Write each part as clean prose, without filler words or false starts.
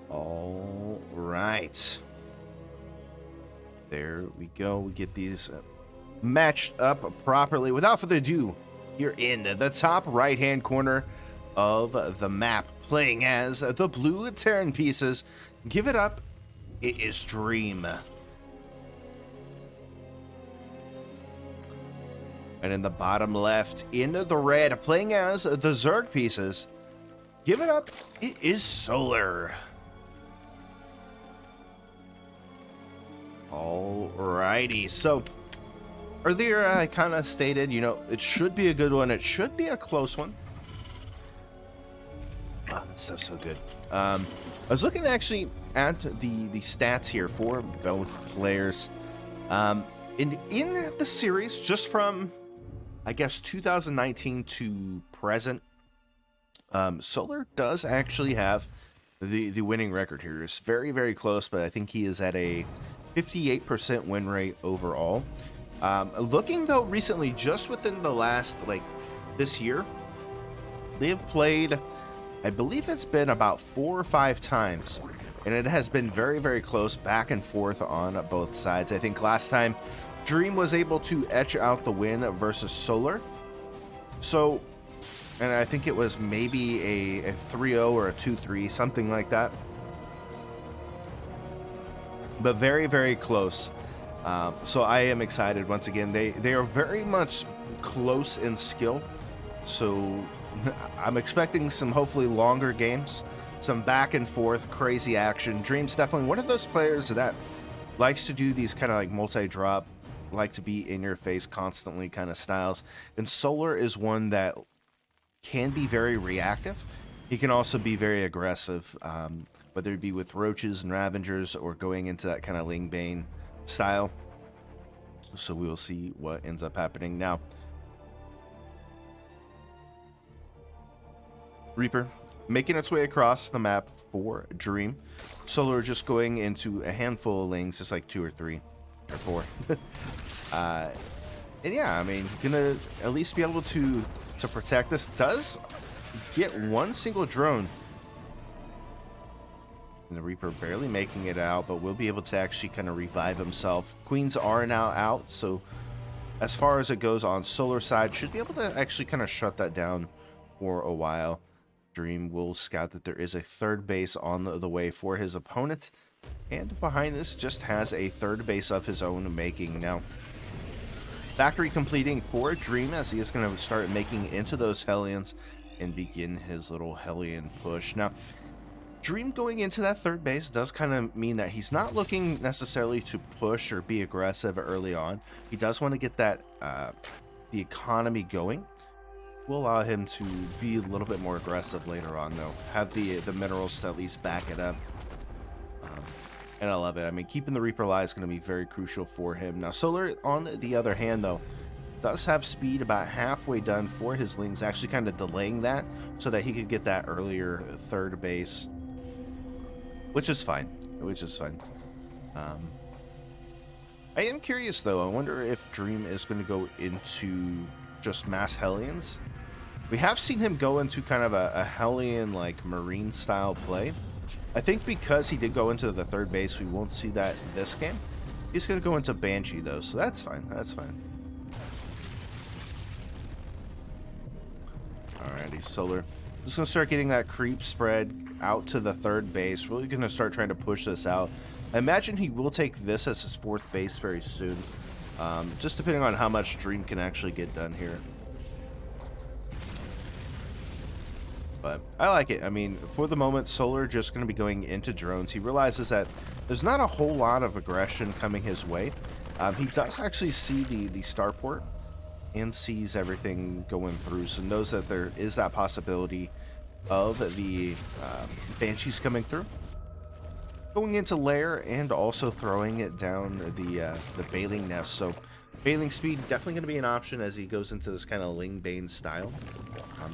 All right. There we go. We get these matched up properly. Without further ado, you're in the top right-hand corner of the map, playing as the blue Terran pieces. Give it up. It is Dream. And in the bottom left, in the red, playing as the Zerg pieces. Give it up. It is Solar. Alrighty, so earlier I kind of stated, you know, it should be a good one. It should be a close one. Wow, that stuff's so good. I was looking actually at the stats here for both players. In the series, just from, I guess, 2019 to present, Solar does actually have the winning record here. It's very, very close, but I think he is at a 58% win rate overall. Looking though recently, just within the last, like, this year, they have played, I believe it's been about 4 or 5 times, and it has been very, very close, back and forth on both sides. I think last time Dream was able to etch out the win versus Solar. So, and I think it was maybe a 3-0 or a 2-3, something like that. But very, very close. So I am excited. Once again, they are very much close in skill. So I'm expecting some hopefully longer games, some back and forth, crazy action. Dream's definitely one of those players that likes to do these kind of like multi-drop, like to be in your face constantly kind of styles. And Solar is one that can be very reactive. He can also be very aggressive, whether it be with roaches and ravengers or going into that kind of Ling Bane style. So we will see what ends up happening. Now, Reaper making its way across the map for Dream. Solar just going into a handful of Lings, just like 2 or 3 or 4. And yeah, I mean, gonna at least be able to protect this. Does get one single drone. And the Reaper barely making it out, but will be able to actually kind of revive himself. Queens are now out, so as far as it goes on Solar side, should be able to actually kind of shut that down for a while. Dream will scout that there is a third base on the way for his opponent, and behind this just has a third base of his own making. Now, factory completing for Dream, as he is going to start making into those Hellions and begin his little Hellion push. Now, Dream going into that third base does kind of mean that he's not looking necessarily to push or be aggressive early on. He does want to get that the economy going. Will allow him to be a little bit more aggressive later on, though. Have the minerals to at least back it up. And I love it. I mean, keeping the Reaper alive is going to be very crucial for him. Now, Solar, on the other hand, though, does have speed about halfway done for his Lings, actually kind of delaying that so that he could get that earlier third base, which is fine. I am curious, though. I wonder if Dream is going to go into just mass Hellions. We have seen him go into kind of a Hellion, like, Marine style play. I think because he did go into the third base, we won't see that this game. He's going to go into Banshee, though, so that's fine. That's fine. Alrighty, Solar. Just going to start getting that creep spread out to the third base. Really going to start trying to push this out. I imagine he will take this as his fourth base very soon. Just depending on how much Dream can actually get done here. But I like it. I mean, for the moment, Solar just going to be going into drones. He realizes that there's not a whole lot of aggression coming his way. He does actually see the starport and sees everything going through, so knows that there is that possibility of the Banshees coming through. Going into lair and also throwing it down the Baling nest. So Baling speed definitely going to be an option as he goes into this kind of Ling Bane style.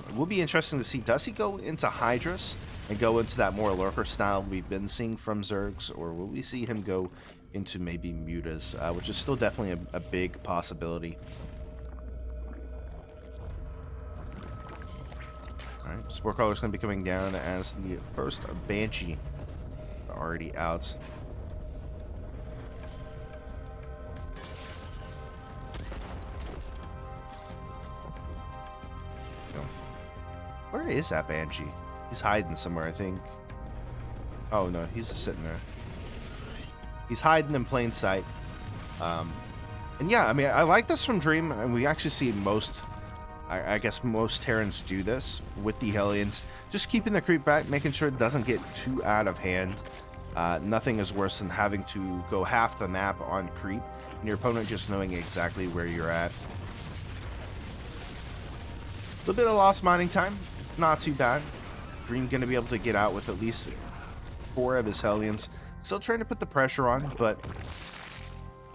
It will be interesting to see, does he go into Hydras and go into that more lurker style we've been seeing from Zergs, or will we see him go into maybe Mutas, which is still definitely a big possibility. Alright, Spore Crawler's going to be coming down as the first Banshee already out. Where is that Banshee? He's hiding somewhere, I think. Oh no, he's just sitting there. He's hiding in plain sight. And yeah, I mean, I like this from Dream, and we actually see most, I guess most Terrans do this with the Hellions. Just keeping the creep back, making sure it doesn't get too out of hand. Nothing is worse than having to go half the map on creep, and your opponent just knowing exactly where you're at. A little bit of lost mining time, not too bad. Dream going to be able to get out with at least 4 of his Hellions. Still trying to put the pressure on, but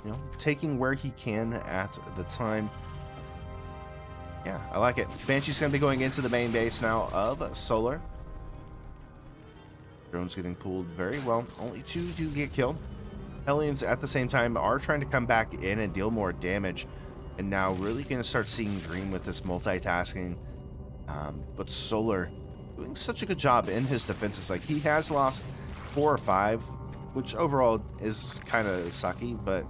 you know, taking where he can at the time. Yeah, I like it. Banshee's going to be going into the main base now of Solar. Drone's getting pulled very well. Only 2 do get killed. Hellions at the same time are trying to come back in and deal more damage. And now really going to start seeing Dream with this multitasking. But Solar doing such a good job in his defenses. Like, he has lost 4 or 5, which overall is kind of sucky, but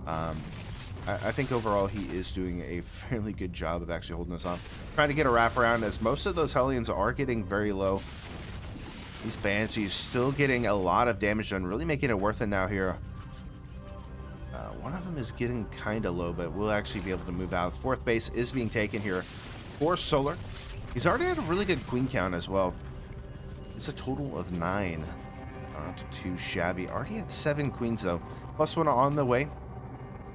I think overall he is doing a fairly good job of actually holding us off. Trying to get a wraparound, as most of those Hellions are getting very low. These Banshees still getting a lot of damage done, really making it worth it now here. One of them is getting kind of low, but we'll actually be able to move out. 4th base is being taken here for Solar. He's already had a really good queen count as well. It's a total of 9. Not too shabby. Already had 7 queens though. Plus 1 on the way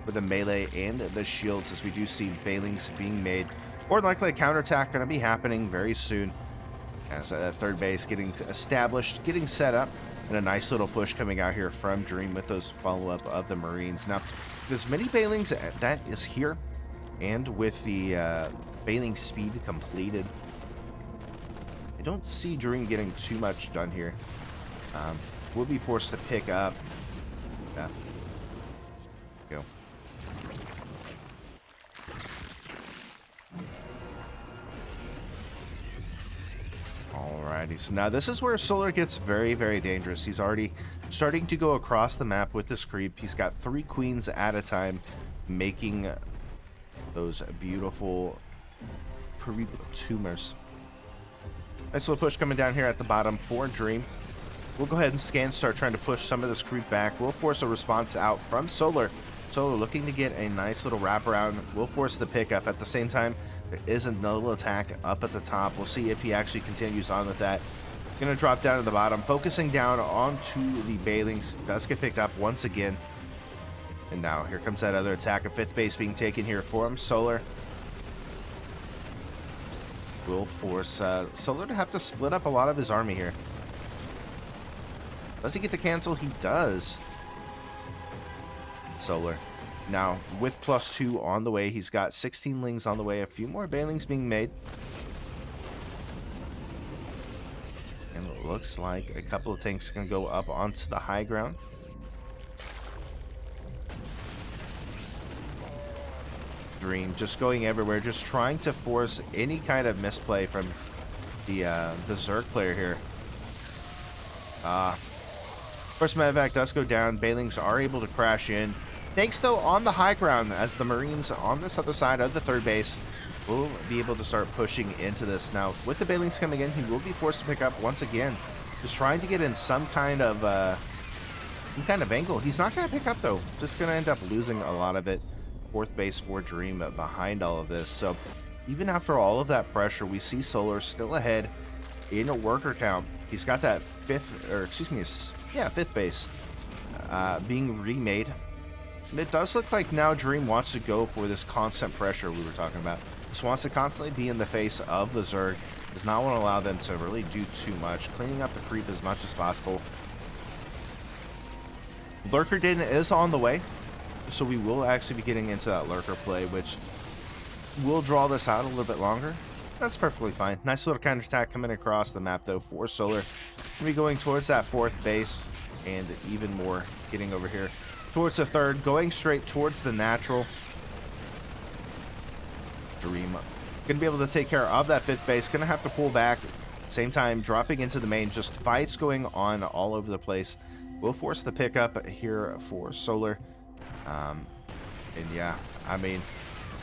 for the melee and the shields, as we do see Bailings being made. More than likely a counterattack going to be happening very soon. As that 3rd base getting established, getting set up, and a nice little push coming out here from Dream with those follow-up of the Marines. Now, there's many Bailings that is here, and with the Bailing speed completed, I don't see Dream getting too much done here. We'll be forced to pick up. Yeah. Go. Alrighty, so now this is where Solar gets very, very dangerous. He's already starting to go across the map with this creep. He's got 3 queens at a time, making those beautiful creep tumors. Nice little push coming down here at the bottom for Dream. We'll go ahead and scan, start trying to push some of this creep back. We'll force a response out from Solar. Solar looking to get a nice little wraparound. We'll force the pickup. At the same time, there is a little attack up at the top. We'll see if he actually continues on with that. Gonna drop down to the bottom, focusing down onto the Bailings. Does get picked up once again. And now here comes that other attack. A 5th base being taken here for him. Solar will force Solar to have to split up a lot of his army here. Does he get the cancel? He does. Solar. Now, with +2 on the way, he's got 16 lings on the way. A few more Bailings being made. And it looks like a couple of tanks going to go up onto the high ground. Dream just going everywhere, just trying to force any kind of misplay from the Zerg player here. First medevac does go down. Bailings are able to crash in. Tanks, though, on the high ground, as the Marines on this other side of the 3rd base will be able to start pushing into this. Now, with the Bailings coming in, he will be forced to pick up once again. Just trying to get in some kind of angle. He's not going to pick up, though. Just going to end up losing a lot of it. 4th base for Dream behind all of this. So, even after all of that pressure, we see Solar still ahead in a worker count. He's got that 5th base being remade. And it does look like now Dream wants to go for this constant pressure we were talking about. Just wants to constantly be in the face of the Zerg. Does not want to allow them to really do too much. Cleaning up the creep as much as possible. Lurker Den is on the way. So we will actually be getting into that Lurker play, which will draw this out a little bit longer. That's perfectly fine. Nice little counterattack coming across the map, though, for Solar. We'll be going towards that 4th base, and even more getting over here towards the 3rd, going straight towards the natural. Dream gonna be able to take care of that 5th base. Gonna have to pull back, Same time, dropping into the main, just fights going on all over the place. Will force the pickup here for Solar. And yeah, I mean,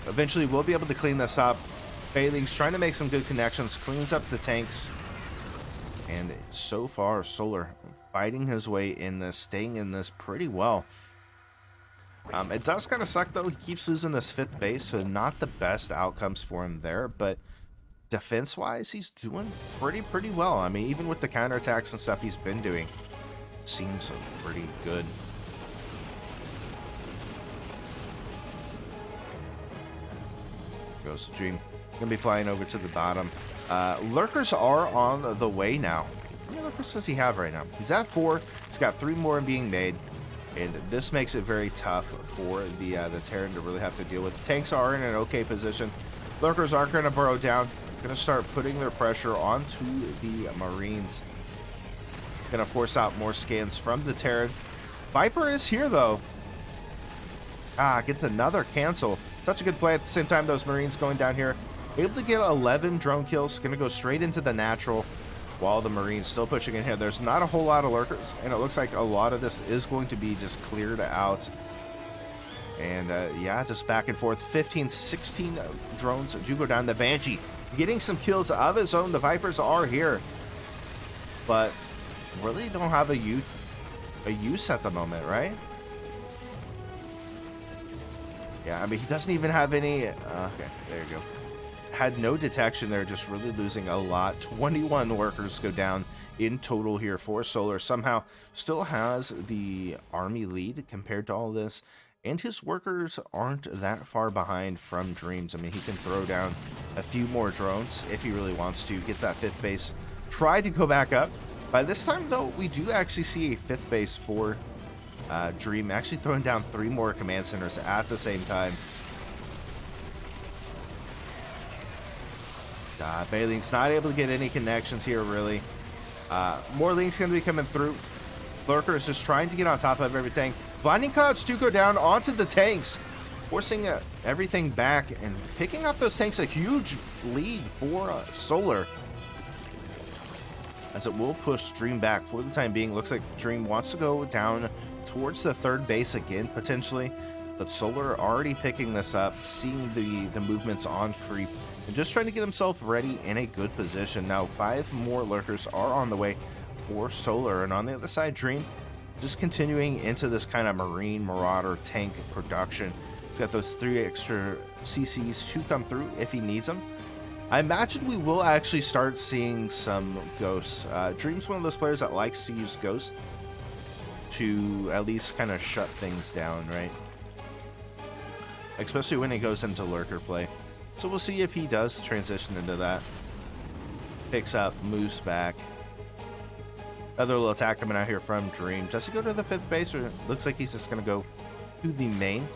eventually we'll be able to clean this up. Bailing's trying to make some good connections, cleans up the tanks. And so far, Solar fighting his way in this, staying in this pretty well. It does kind of suck, though. He keeps losing this 5th base, so not the best outcomes for him there. But defense-wise, he's doing pretty well. I mean, even with the counterattacks and stuff he's been doing, seems pretty good. Goes to Dream. Gonna be flying over to the bottom. Lurkers are on the way now. How many lurkers does he have right now? He's at 4. He's got 3 more being made. And this makes it very tough for the Terran to really have to deal with. Tanks are in an okay position. Lurkers aren't going to burrow down. Going to start putting their pressure onto the Marines. Going to force out more scans from the Terran. Viper is here, though. Gets another cancel. Such a good play. At the same time, those Marines going down here. Able to get 11 drone kills. Going to go straight into the natural. While the Marines still pushing in here. There's not a whole lot of lurkers, and it looks like a lot of this is going to be just cleared out. And yeah, just back and forth. 15, 16 drones do go down. The Banshee getting some kills of his own. The Vipers are here, but really don't have a use at the moment, right? Yeah, I mean, he doesn't even have any. Okay, there you go. Had no detection there, just really losing a lot. 21 workers go down in total here for Solar. Somehow still has the army lead compared to all this, and his workers aren't that far behind from Dreams. I mean, he can throw down a few more drones if he really wants to get that 5th base. Try to go back up. By this time, though, we do actually see a 5th base for Dream, actually throwing down 3 more command centers at the same time. Bailing's not able to get any connections here, really. More links going to be coming through. Lurker is just trying to get on top of everything. Blinding clouds do go down onto the tanks, forcing everything back and picking up those tanks. A huge lead for Solar, as it will push Dream back for the time being. Looks like Dream wants to go down towards the 3rd base again, potentially. But Solar already picking this up, seeing the movements on creep, and just trying to get himself ready in a good position. Now 5 more lurkers are on the way for Solar, and on the other side, Dream just continuing into this kind of Marine Marauder tank production. He's got those 3 extra CCs to come through if he needs them. I imagine we will actually start seeing some ghosts. Dream's one of those players that likes to use ghosts to at least kind of shut things down, right? Especially when he goes into lurker play. So we'll see if he does transition into that. Picks up, moves back. Another little attack coming out here from Dream. Does he go to the 5th base, or it looks like he's just going to go to the main?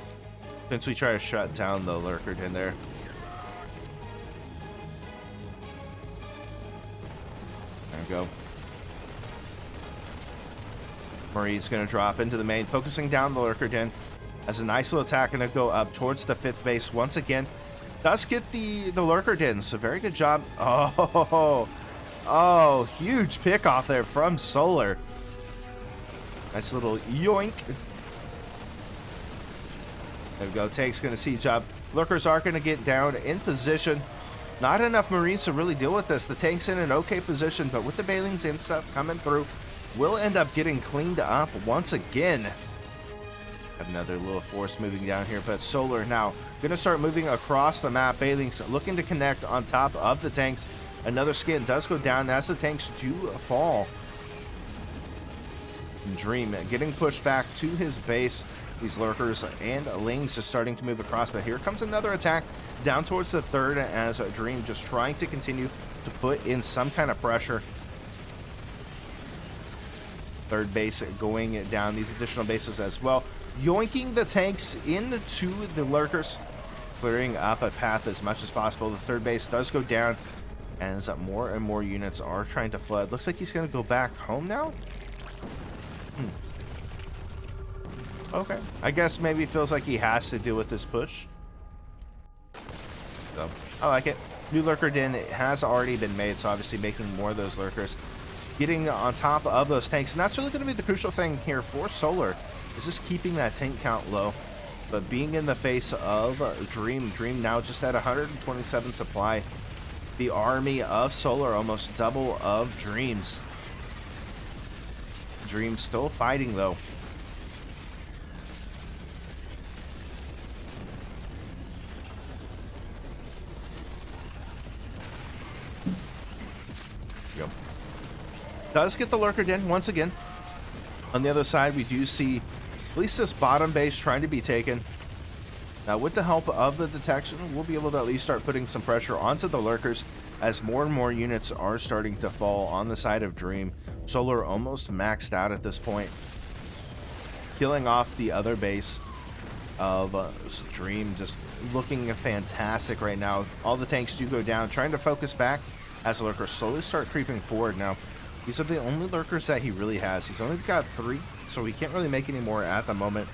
Since we try to shut down the lurker in there. There we go. Marie's going to drop into the main, focusing down the lurker den. As a nice little attack, going to go up towards the 5th base once again. Does get the lurker den, so very good job. Oh, huge pick off there from Solar. Nice little yoink. There we go. Tank's going to see job. Lurkers are going to get down in position. Not enough Marines to really deal with this. The tank's in an okay position, but with the Bailings and stuff coming through, we'll end up getting cleaned up once again. Another little force moving down here, but Solar now going to start moving across the map. Bailing's looking to connect on top of the tanks. Another skin does go down as the tanks do fall. Dream getting pushed back to his base. These lurkers and lings are starting to move across, but here comes another attack down towards the 3rd as Dream just trying to continue to put in some kind of pressure. 3rd base going down, these additional bases as well. Yoinking the tanks into the lurkers, clearing up a path as much as possible. The 3rd base does go down as more and more units are trying to flood. Looks like he's going to go back home now. Okay, I guess maybe it feels like he has to deal with this push. So, I like it. New lurker den has already been made, so obviously making more of those lurkers. Getting on top of those tanks, and that's really going to be the crucial thing here for Solar, is just keeping that tank count low. But being in the face of Dream now just at 127 supply. The army of Solar almost double of Dreams. Dream still fighting though. Yep. Does get the lurker den once again. On the other side, we do see at least this bottom base trying to be taken. Now, with the help of the detection, we'll be able to at least start putting some pressure onto the lurkers as more and more units are starting to fall on the side of Dream. Solar almost maxed out at this point, killing off the other base of Dream, just looking fantastic right now. All the tanks do go down, trying to focus back as the lurkers slowly start creeping forward. Now, these are the only lurkers that he really has. He's only got 3, so he can't really make any more at the moment.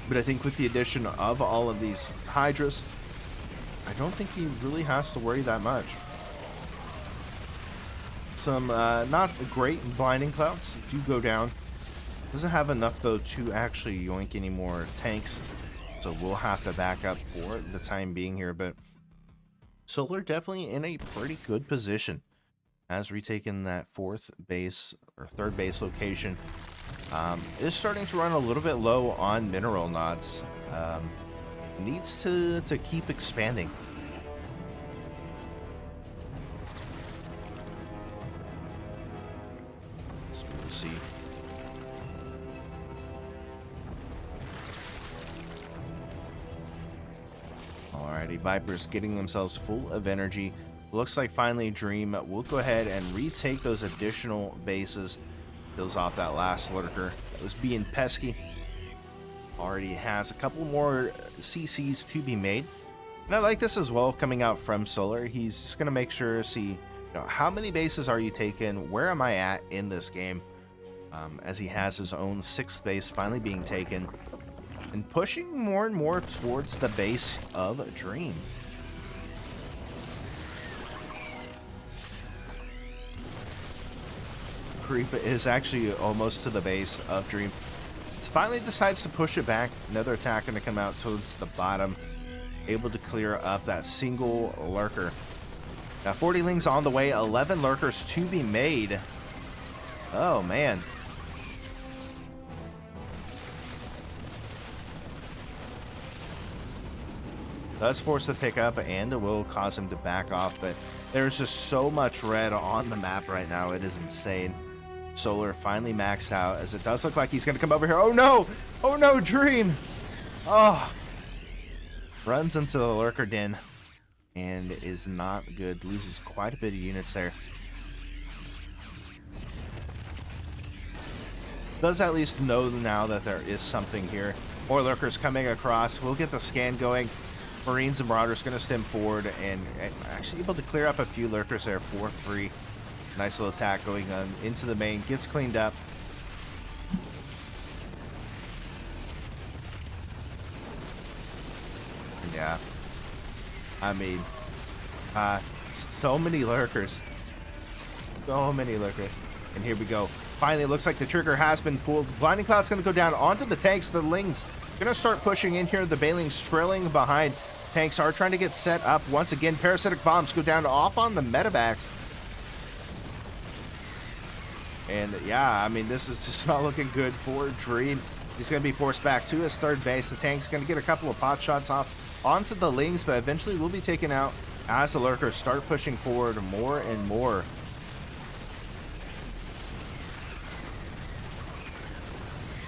But I think with the addition of all of these Hydras, I don't think he really has to worry that much. Some not great blinding clouds do go down. Doesn't have enough though to actually yoink any more tanks, so we'll have to back up for the time being here. But Solar definitely in a pretty good position, has retaken that 4th base or 3rd base location. Is starting to run a little bit low on mineral nods. Needs to keep expanding. So we'll see. Alrighty, Vipers getting themselves full of energy. Looks like finally Dream will go ahead and retake those additional bases. Kills off that last lurker that was being pesky. Already has a couple more CCs to be made. And I like this as well coming out from Solar. He's just going to make sure to see, how many bases are you taking? Where am I at in this game? As he has his own 6th base finally being taken. And pushing more and more towards the base of Dream. Creep is actually almost to the base of Dream. It finally decides to push it back. Another attack going to come out towards the bottom. Able to clear up that single lurker. Now 40 lings on the way. 11 lurkers to be made. Oh, man. Does force the pickup and it will cause him to back off. But there's just so much red on the map right now. It is insane. Solar finally maxed out, as it does look like he's going to come over here. Oh no! Oh no, Dream! Oh! Runs into the lurker den and is not good. Loses quite a bit of units there. Does at least know now that there is something here. More lurkers coming across. We'll get the scan going. Marines and Marauders going to stem forward and actually able to clear up a few lurkers there for free. Nice little attack going on into the main. Gets cleaned up. Yeah. I mean, so many lurkers. So many lurkers. And here we go. Finally, it looks like the trigger has been pulled. Blinding Cloud's going to go down onto the tanks. The Lings going to start pushing in here. The Bailings trailing behind. Tanks are trying to get set up. Once again, Parasitic Bombs go down off on the medevacs. And yeah, I mean, this is just not looking good for Dream. He's going to be forced back to his 3rd base. The tank's going to get a couple of pot shots off onto the Lings, but eventually will be taken out as the lurkers start pushing forward more and more.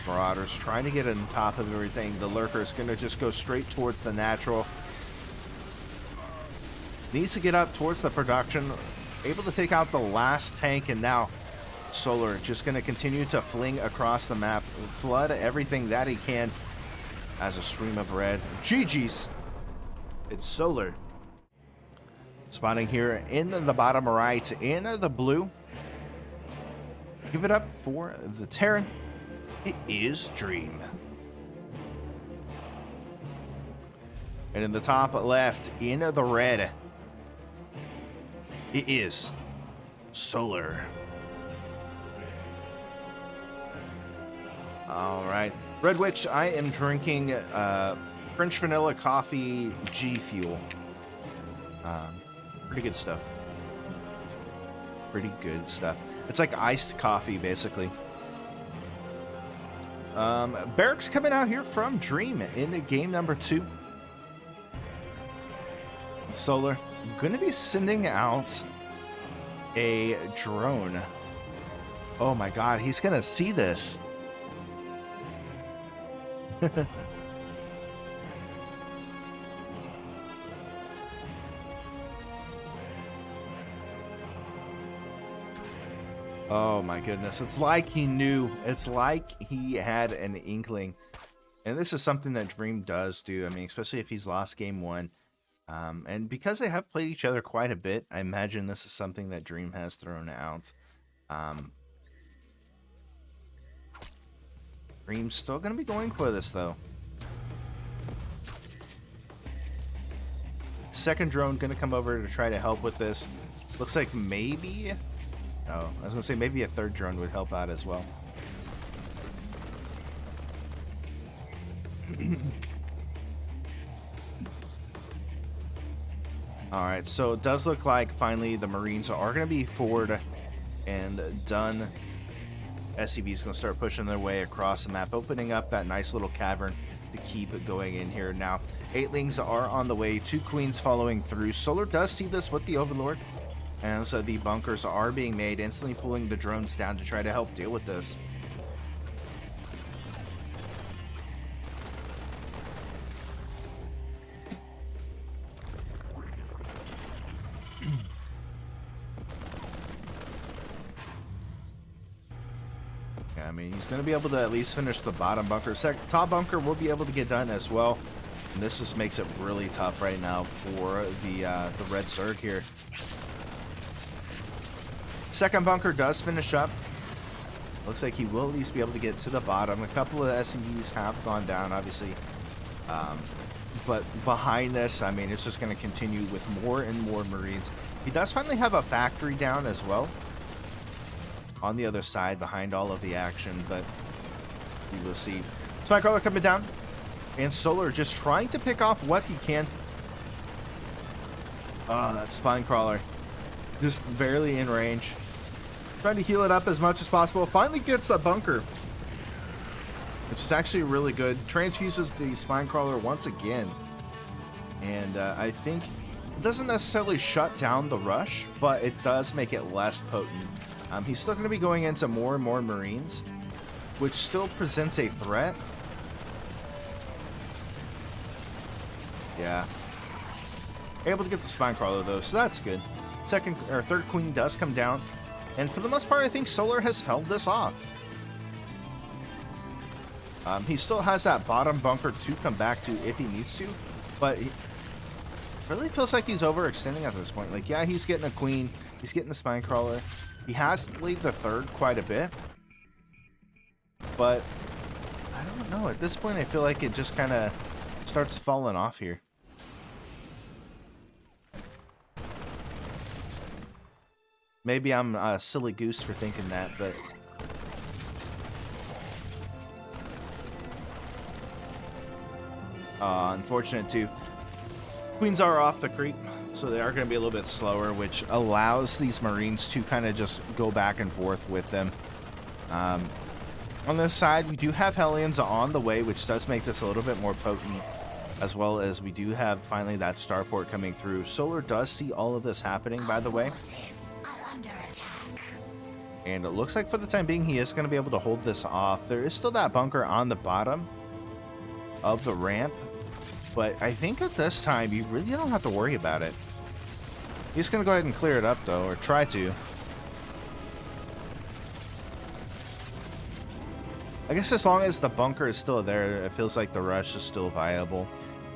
Marauders trying to get on top of everything. The lurker is going to just go straight towards the natural. Needs to get up towards the production. Able to take out the last tank, and now Solar just going to continue to fling across the map, flood everything that he can as a stream of red. GG's. It's Solar. Spotting here in the bottom right in the blue. Give it up for the Terran. It is Dream. And in the top left in the red, It is Solar. All right. Red Witch, I am drinking French vanilla coffee G Fuel. Pretty good stuff. Pretty good stuff. It's like iced coffee, basically. Barracks coming out here from Dream in game number 2. Solar, I'm going to be sending out a drone. Oh my god, he's going to see this. Oh my goodness, it's like he knew. It's like he had an inkling. And this is something that Dream does do. I mean, especially if he's lost game 1. And because they have played each other quite a bit, I imagine this is something that Dream has thrown out. Dream's still going to be going for this, though. Second drone going to come over to try to help with this. Looks like maybe... Oh, I was going to say maybe a third drone would help out as well. Alright, so it does look like finally the Marines are going to be forward and done. SCV is going to start pushing their way across the map, opening up that nice little cavern to keep it going in here. Now, 8-lings are on the way, 2 queens following through. Solar does see this with the Overlord, and so the bunkers are being made, instantly pulling the drones down to try to help deal with this. I mean, he's going to be able to at least finish the bottom bunker. Top bunker will be able to get done as well. And this just makes it really tough right now for the red Zerg here. Second bunker does finish up. Looks like he will at least be able to get to the bottom. A couple of SCVs have gone down, obviously. But behind this, I mean, it's just going to continue with more and more Marines. He does finally have a factory down as well on the other side behind all of the action, but we will see. Spycrawler coming down, and Solar just trying to pick off what he can. Oh, that Spinecrawler just barely in range. Trying to heal it up as much as possible. Finally gets a bunker, which is actually really good. Transfuses the Spinecrawler once again, and I think it doesn't necessarily shut down the rush, but it does make it less potent. He's still going to be going into more and more Marines, which still presents a threat. Yeah. Able to get the Spinecrawler, though, so that's good. Second or third queen does come down, and for the most part, I think Solar has held this off. He still has that bottom bunker to come back to if he needs to, but he really feels like he's overextending at this point. Like, yeah, he's getting a queen, he's getting the Spinecrawler. He has delayed the third quite a bit, but I don't know. At this point, I feel like it just kind of starts falling off here. Maybe I'm a silly goose for thinking that, but unfortunate too. Queens are off the creep, so they are going to be a little bit slower, which allows these Marines to kind of just go back and forth with them. On this side, we do have Hellions on the way, which does make this a little bit more potent, as well as we do have finally that starport coming through. Solar does see all of this happening, by the way. And it looks like for the time being, he is going to be able to hold this off. There is still that bunker on the bottom of the ramp, but I think at this time, you really don't have to worry about it. He's going to go ahead and clear it up, though, or try to. I guess as long as the bunker is still there, it feels like the rush is still viable.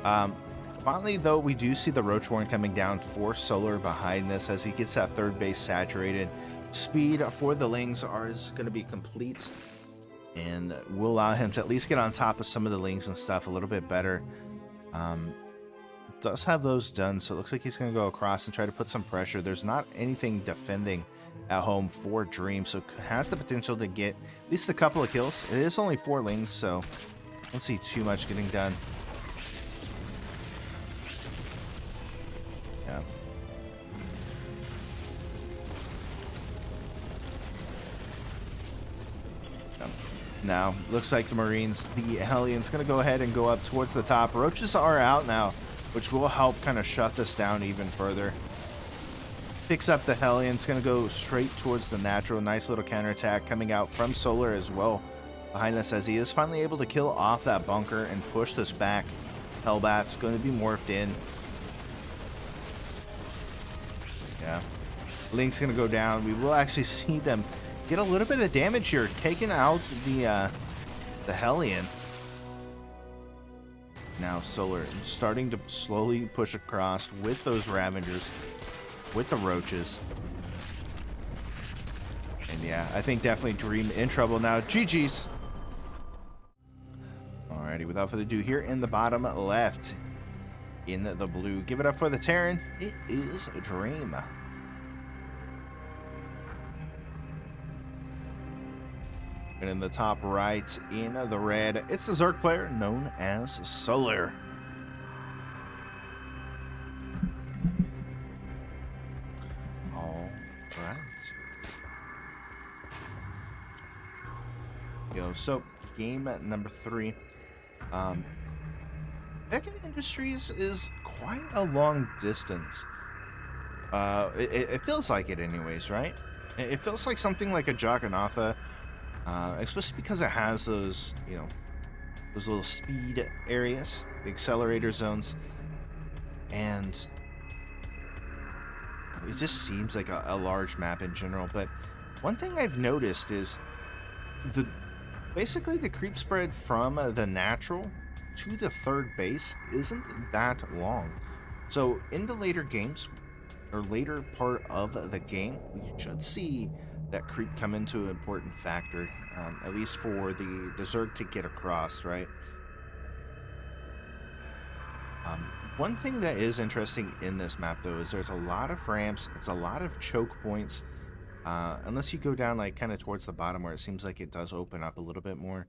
Finally, though, we do see the Roach Warren coming down for Solar behind this as he gets that third base saturated. Speed for the Lings is going to be complete, and will allow him to at least get on top of some of the Lings and stuff a little bit better. does have those done, so it looks like he's going to go across and try to put some pressure. There's not anything defending at home for Dream, so has the potential to get at least a couple of kills. It is only 4 lings, so I don't see too much getting done. Yeah. Now, looks like the Marines, the Hellions, going to go ahead and go up towards the top. Roaches are out now, which will help kind of shut this down even further. Picks up the Hellions, going to go straight towards the natural. Nice little counterattack coming out from Solar as well behind this, as he is finally able to kill off that bunker and push this back. Hellbat's going to be morphed in. Yeah. Link's going to go down. We will actually see them get a little bit of damage here, taking out the Hellion. Now Solar starting to slowly push across with those Ravagers, with the Roaches. And yeah, I think definitely Dream in trouble now. GG's. Alrighty, without further ado, here in the bottom left, in the blue, give it up for the Terran. It is Dream. And in the top right, in the red, it's the Zerg player known as Solar. All right. So game at number 3. Mega Industries is quite a long distance. It feels like it anyways, right? It feels like something like a Jagannatha. Especially because it has those, those little speed areas, the accelerator zones, and it just seems like a large map in general. But one thing I've noticed is basically the creep spread from the natural to the third base isn't that long. So in the later games, or later part of the game, we should see that creep come into an important factor, at least for the Zerg to get across, right? One thing that is interesting in this map, though, is there's a lot of ramps. It's a lot of choke points. Unless you go down, like, kind of towards the bottom where it seems like it does open up a little bit more.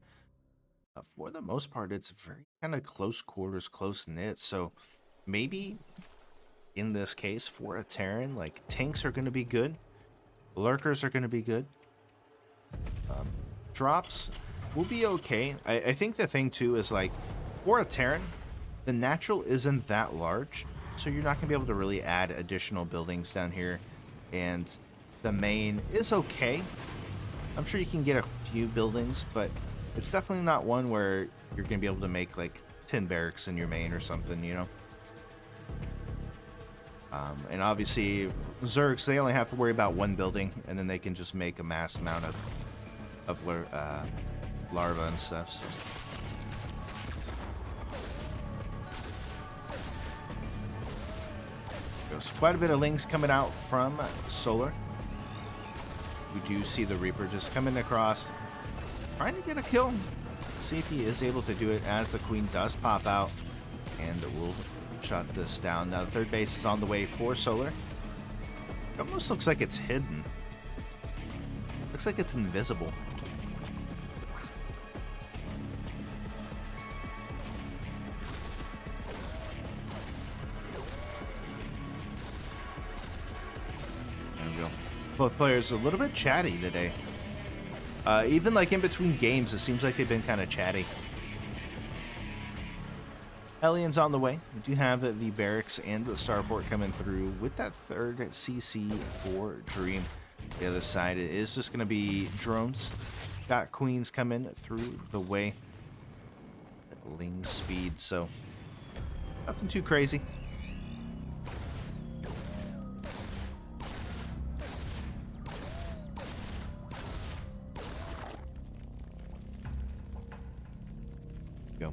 For the most part, it's very kind of close quarters, close knit. So maybe in this case, for a Terran, like, tanks are going to be good. Lurkers are going to be good. Drops will be okay. I think the thing, too, is, like, for a Terran, the natural isn't that large, so you're not going to be able to really add additional buildings down here. And the main is okay. I'm sure you can get a few buildings, but it's definitely not one where you're going to be able to make, like, 10 barracks in your main or something, And obviously, Zergs, they only have to worry about one building, and then they can just make a mass amount of larvae and stuff. So. There's quite a bit of lings coming out from Solar. We do see the Reaper just coming across, trying to get a kill. See if he is able to do it as the Queen does pop out, and we'll shut this down. Now the third base is on the way for Solar. It almost looks like it's hidden. Looks like it's invisible. There we go. Both players a little bit chatty today. Even like in between games, it seems like they've been kind of chatty. Hellions on the way. We do have the barracks and the starport coming through with that third CC for Dream. The other side is just going to be drones. Got Queens coming through the way. Ling speed, so nothing too crazy. Go.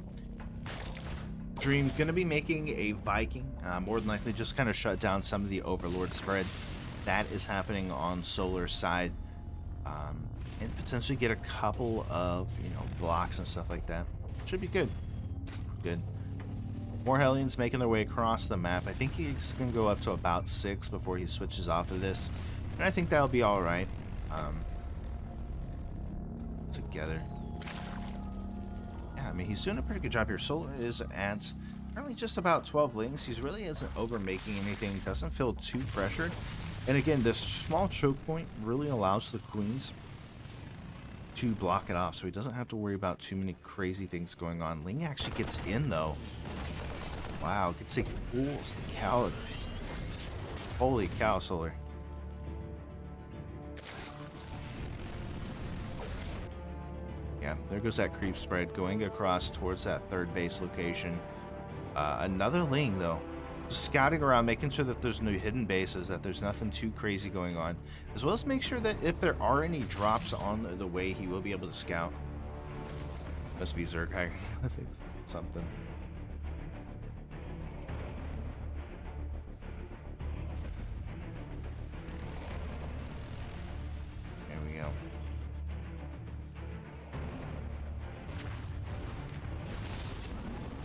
Dream going to be making a Viking, more than likely just kind of shut down some of the Overlord spread that is happening on Solar's side, and potentially get a couple of blocks and stuff like that. Should be good. Good. More Hellions making their way across the map. I think he's going to go up to about 6 before he switches off of this. And I think that'll be alright. Together. Yeah, I mean, he's doing a pretty good job here. Solar is at currently just about 12 links. He really isn't over making anything. Doesn't feel too pressured. And again, this small choke point really allows the Queens to block it off, so he doesn't have to worry about too many crazy things going on. Ling actually gets in, though. Wow, gets a full cow. Holy cow, Solar. Yeah, there goes that creep spread going across towards that third base location. Another Ling, though. Just scouting around, making sure that there's no hidden bases, that there's nothing too crazy going on. As well as make sure that if there are any drops on the way, he will be able to scout. Must be Zerg hacking. I think something. There we go.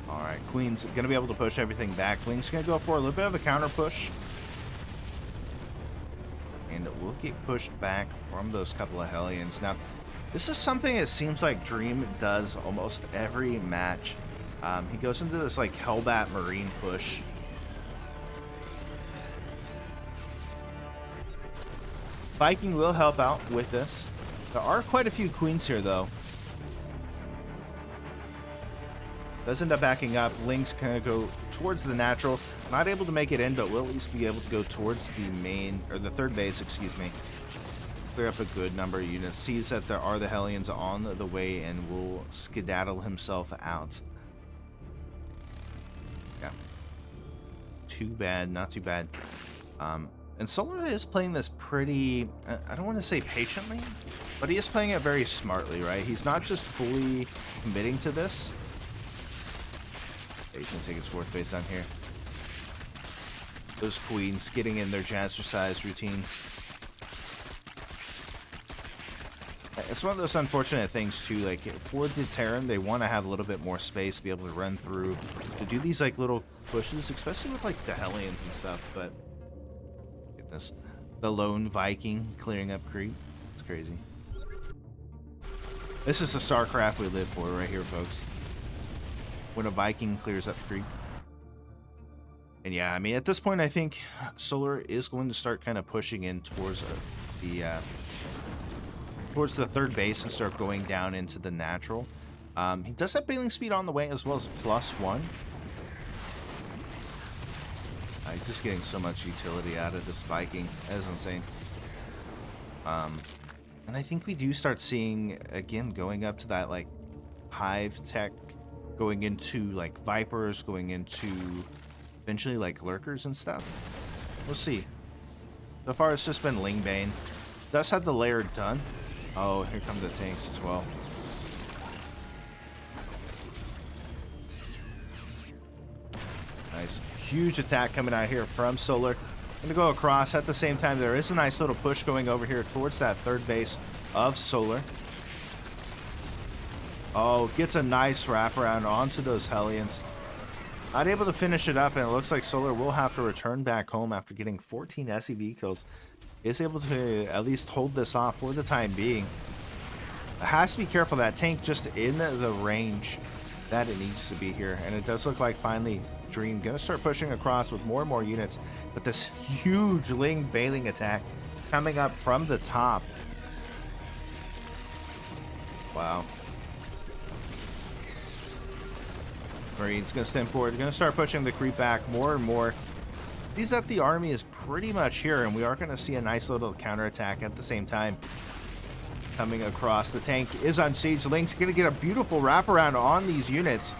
Alright, Queen's going to be able to push everything back. Ling's going to go for a little bit of a counter push. And it will get pushed back from those couple of Hellions. Now, this is something it seems like Dream does almost every match. He goes into this like Hellbat Marine push. Viking will help out with this. There are quite a few Queens here, though. Does end up backing up. Link's gonna go towards the natural. Not able to make it in, but will at least be able to go towards the main, or the third base, excuse me. Clear up a good number of units. Sees that there are the Hellions on the way and will skedaddle himself out. Yeah. Too bad, not too bad. And Solar is playing this pretty, I don't want to say patiently, but he is playing it very smartly, right? He's not just fully committing to this. He's going to take his fourth base down here. Those Queens getting in their jazzercise routines. It's one of those unfortunate things, too. Like, for the Terran, they want to have a little bit more space to be able to run through. To do these, like, little pushes, especially with, like, the Hellions and stuff. But, goodness. The lone Viking clearing up creep. It's crazy. This is the StarCraft we live for right here, folks. When a Viking clears up creep. And yeah, I mean, at this point, I think Solar is going to start kind of pushing in towards the third base and start going down into the natural. He does have bailing speed on the way as well as +1. He's just getting so much utility out of this Viking. That is insane. And I think we do start seeing, again, going up to that, like, Hive tech, going into, like, Vipers, going into eventually, like, Lurkers and stuff. We'll see. So far, it's just been Lingbane. Does have the layer done. Oh, here come the tanks as well. Nice. Huge attack coming out here from Solar. Gonna go across. At the same time, there is a nice little push going over here towards that third base of Solar. Oh, gets a nice wraparound onto those Hellions. Not able to finish it up, and it looks like Solar will have to return back home after getting 14 SEV kills. Is able to at least hold this off for the time being. Has to be careful. That tank just in the range that it needs to be here. And it does look like finally Dream going to start pushing across with more and more units. But this huge Ling bailing attack coming up from the top. Wow. Marines going to stand forward. They're going to start pushing the creep back more and more. Sees that the army is pretty much here, and we are going to see a nice little counterattack at the same time. Coming across. The tank is on siege. Link's going to get a beautiful wraparound on these units.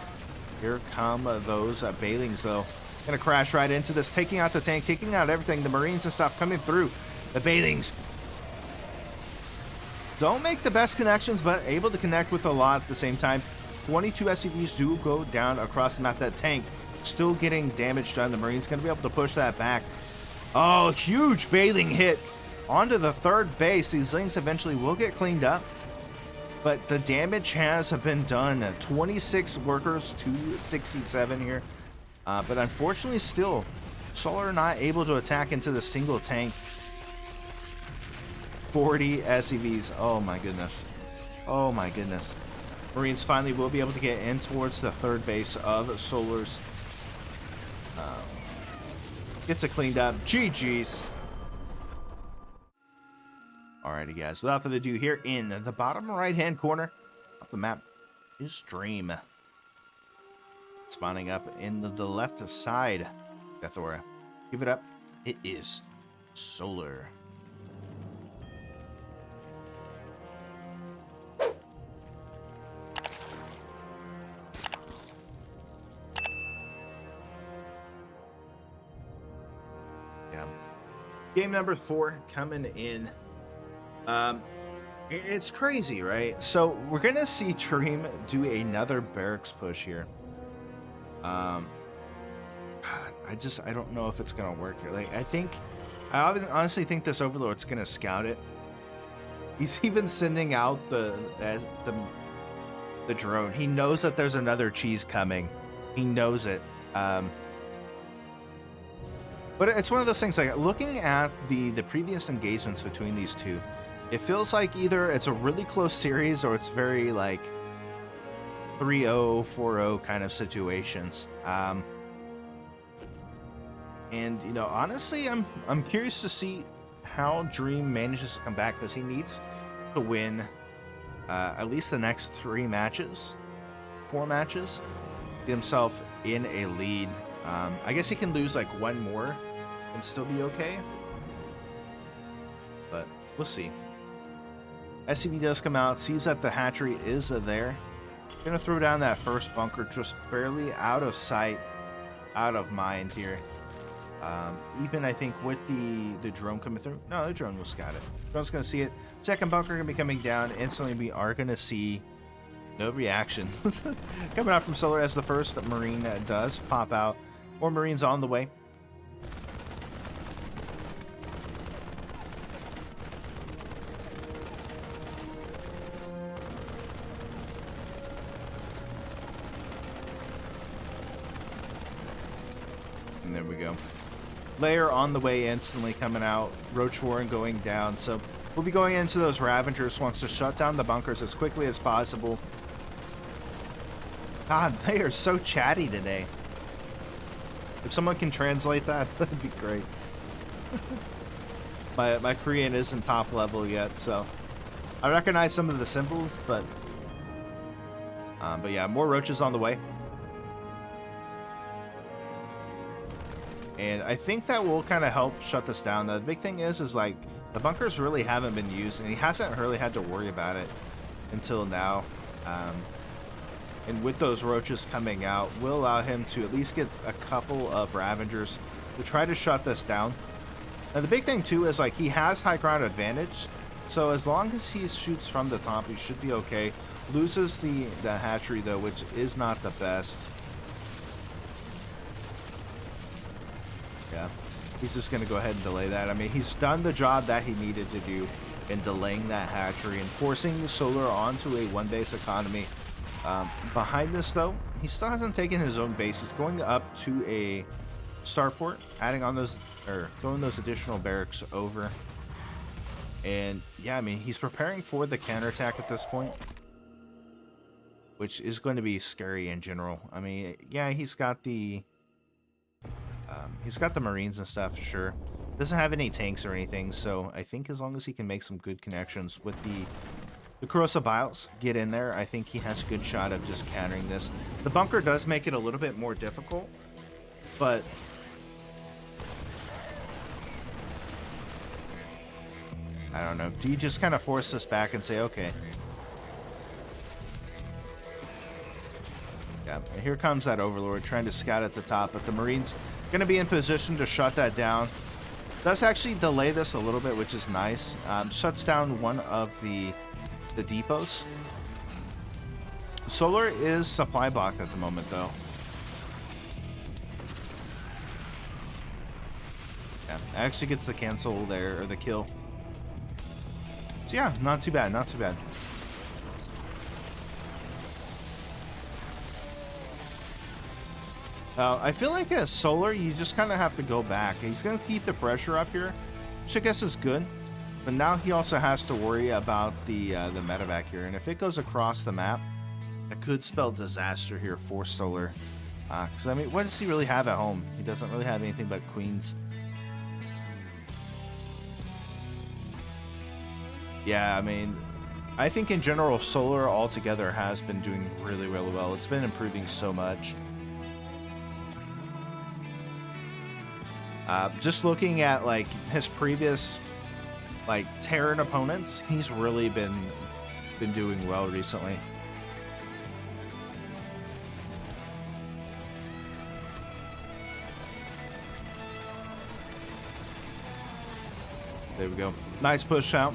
Here come those bailings, though. Going to crash right into this, taking out the tank, taking out everything. The Marines and stuff coming through. The bailings don't make the best connections, but able to connect with a lot at the same time. 22 SCVs do go down across the map. That tank still getting damage done. The Marines going to be able to push that back. Oh, huge bailing hit onto the third base. These Lings eventually will get cleaned up, but the damage has been done. 26 workers to 67 here. But unfortunately, still, Solar not able to attack into the single tank. 40 SCVs. Oh my goodness. Oh my goodness. Marines finally will be able to get in towards the third base of Solar's. Gets it cleaned up. GG's. Alrighty, guys. Without further ado, here in the bottom right-hand corner of the map is Dream. Spawning up in the left side, Gathora. Give it up. It is Solar. Yeah. Game number 4 coming in. It's crazy, right? So we're gonna see Dream do another barracks push here. God, I don't know if it's gonna work here. Like, I honestly think this Overlord's gonna scout it. He's even sending out the drone. He knows that there's another cheese coming. He knows it. But it's one of those things, like, looking at the previous engagements between these two, it feels like either it's a really close series or it's very, like, 3-0, 4-0 kind of situations. And, you know, honestly, I'm curious to see how Dream manages to come back, because he needs to win at least the next 4 matches, get himself in a lead. I guess he can lose, like, 1 more and still be okay. But we'll see. SCV does come out, sees that the hatchery is there. Gonna throw down that first bunker, just barely out of sight, out of mind here. Even I think with the drone coming through. No, the drone will scout it. Drone's gonna see it. Second bunker gonna be coming down. Instantly, we are gonna see no reaction coming out from Solar as the first Marine does pop out. More Marines on the way. And there we go. Layer on the way, instantly coming out. Roach Warren going down. So we'll be going into those Ravagers. Wants to shut down the bunkers as quickly as possible. God, they are so chatty today. If someone can translate that, that'd be great. my Korean isn't top level yet, so I recognize some of the symbols, but yeah, more roaches on the way. And I think that will kind of help shut this down. The big thing is like, the bunkers really haven't been used, and he hasn't really had to worry about it until now. And with those roaches coming out, will allow him to at least get a couple of Ravagers to try to shut this down. And the big thing too is, like, he has high ground advantage, so as long as he shoots from the top, he should be okay. Loses the hatchery though, which is not the best. Yeah, he's just going to go ahead and delay that. I mean, he's done the job that he needed to do in delaying that hatchery and forcing Solar onto a 1-base economy. Behind this, though, he still hasn't taken his own base. He's going up to a starport, adding on those, or throwing those additional barracks over. And yeah, I mean, he's preparing for the counterattack at this point, which is going to be scary in general. I mean, yeah, he's got the Marines and stuff, sure. Doesn't have any tanks or anything, so I think as long as he can make some good connections with the corrosive bios, get in there, I think he has a good shot of just countering this. The bunker does make it a little bit more difficult, but I don't know. Do you just kind of force this back and say, okay? Yeah, and here comes that Overlord trying to scout at the top, but the Marines going to be in position to shut that down. Does actually delay this a little bit, which is nice. Shuts down one of the depots. Solar is supply blocked at the moment, though. Yeah, actually gets the cancel there, or the kill. So yeah, not too bad, not too bad. I feel like as Solar, you just kind of have to go back. He's going to keep the pressure up here, which I guess is good. But now he also has to worry about the medevac here. And if it goes across the map, that could spell disaster here for Solar. Because, I mean, what does he really have at home? He doesn't really have anything but queens. Yeah, I mean, I think in general, Solar altogether has been doing really, really well. It's been improving so much. Just looking at, like, his previous, like, Terran opponents, he's really been doing well recently. There we go. Nice push out.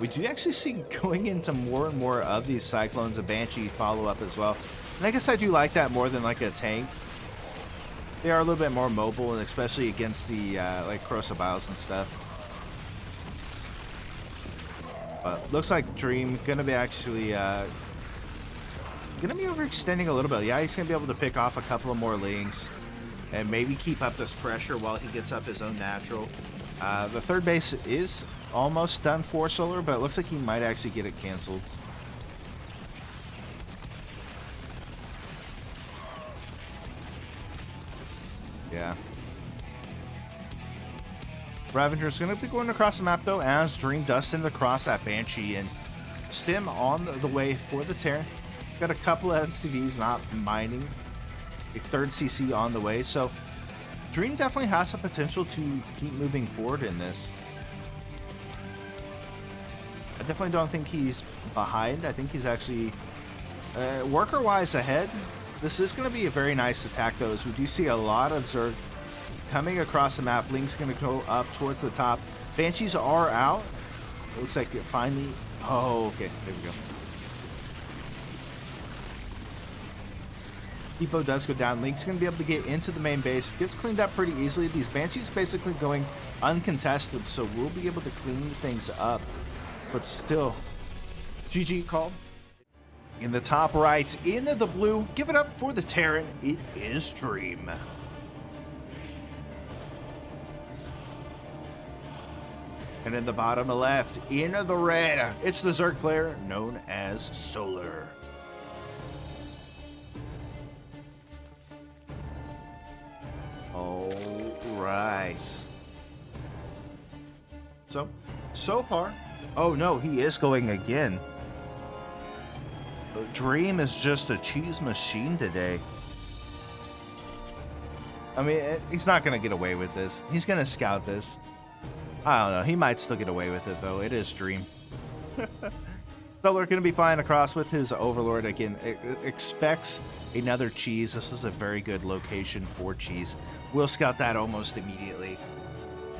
We do actually see going into more and more of these Cyclones, a Banshee follow-up as well. And I guess I do like that more than, like, a tank. They are a little bit more mobile, and especially against the, like, corrosive bios and stuff. But looks like Dream gonna be actually, gonna be overextending a little bit. Yeah, he's gonna be able to pick off a couple of more lings and maybe keep up this pressure while he gets up his own natural. The third base is almost done for Solar, but it looks like he might actually get it canceled. Yeah. Ravager's going to be going across the map, though, as Dream does send across that Banshee. And Stim on the way for the Terran. Got a couple of SCVs not mining. A third CC on the way. So Dream definitely has the potential to keep moving forward in this. I definitely don't think he's behind. I think he's actually worker-wise ahead. This is going to be a very nice attack, though, as we do see a lot of Zerg coming across the map. Link's going to go up towards the top. Banshees are out. It looks like it finally... Oh, okay. There we go. Depot does go down. Link's going to be able to get into the main base. Gets cleaned up pretty easily. These Banshees basically going uncontested, so we'll be able to clean things up. But still, GG call. In the top right, into the blue, give it up for the Terran. It is Dream. And in the bottom left, into the red, it's the Zerg player known as Solar. All right. So far, oh no, he is going again. Dream is just a cheese machine today. I mean, he's not going to get away with this. He's going to scout this. I don't know. He might still get away with it, though. It is Dream. Solar going to be flying across with his Overlord. Again, expects another cheese. This is a very good location for cheese. We'll scout that almost immediately.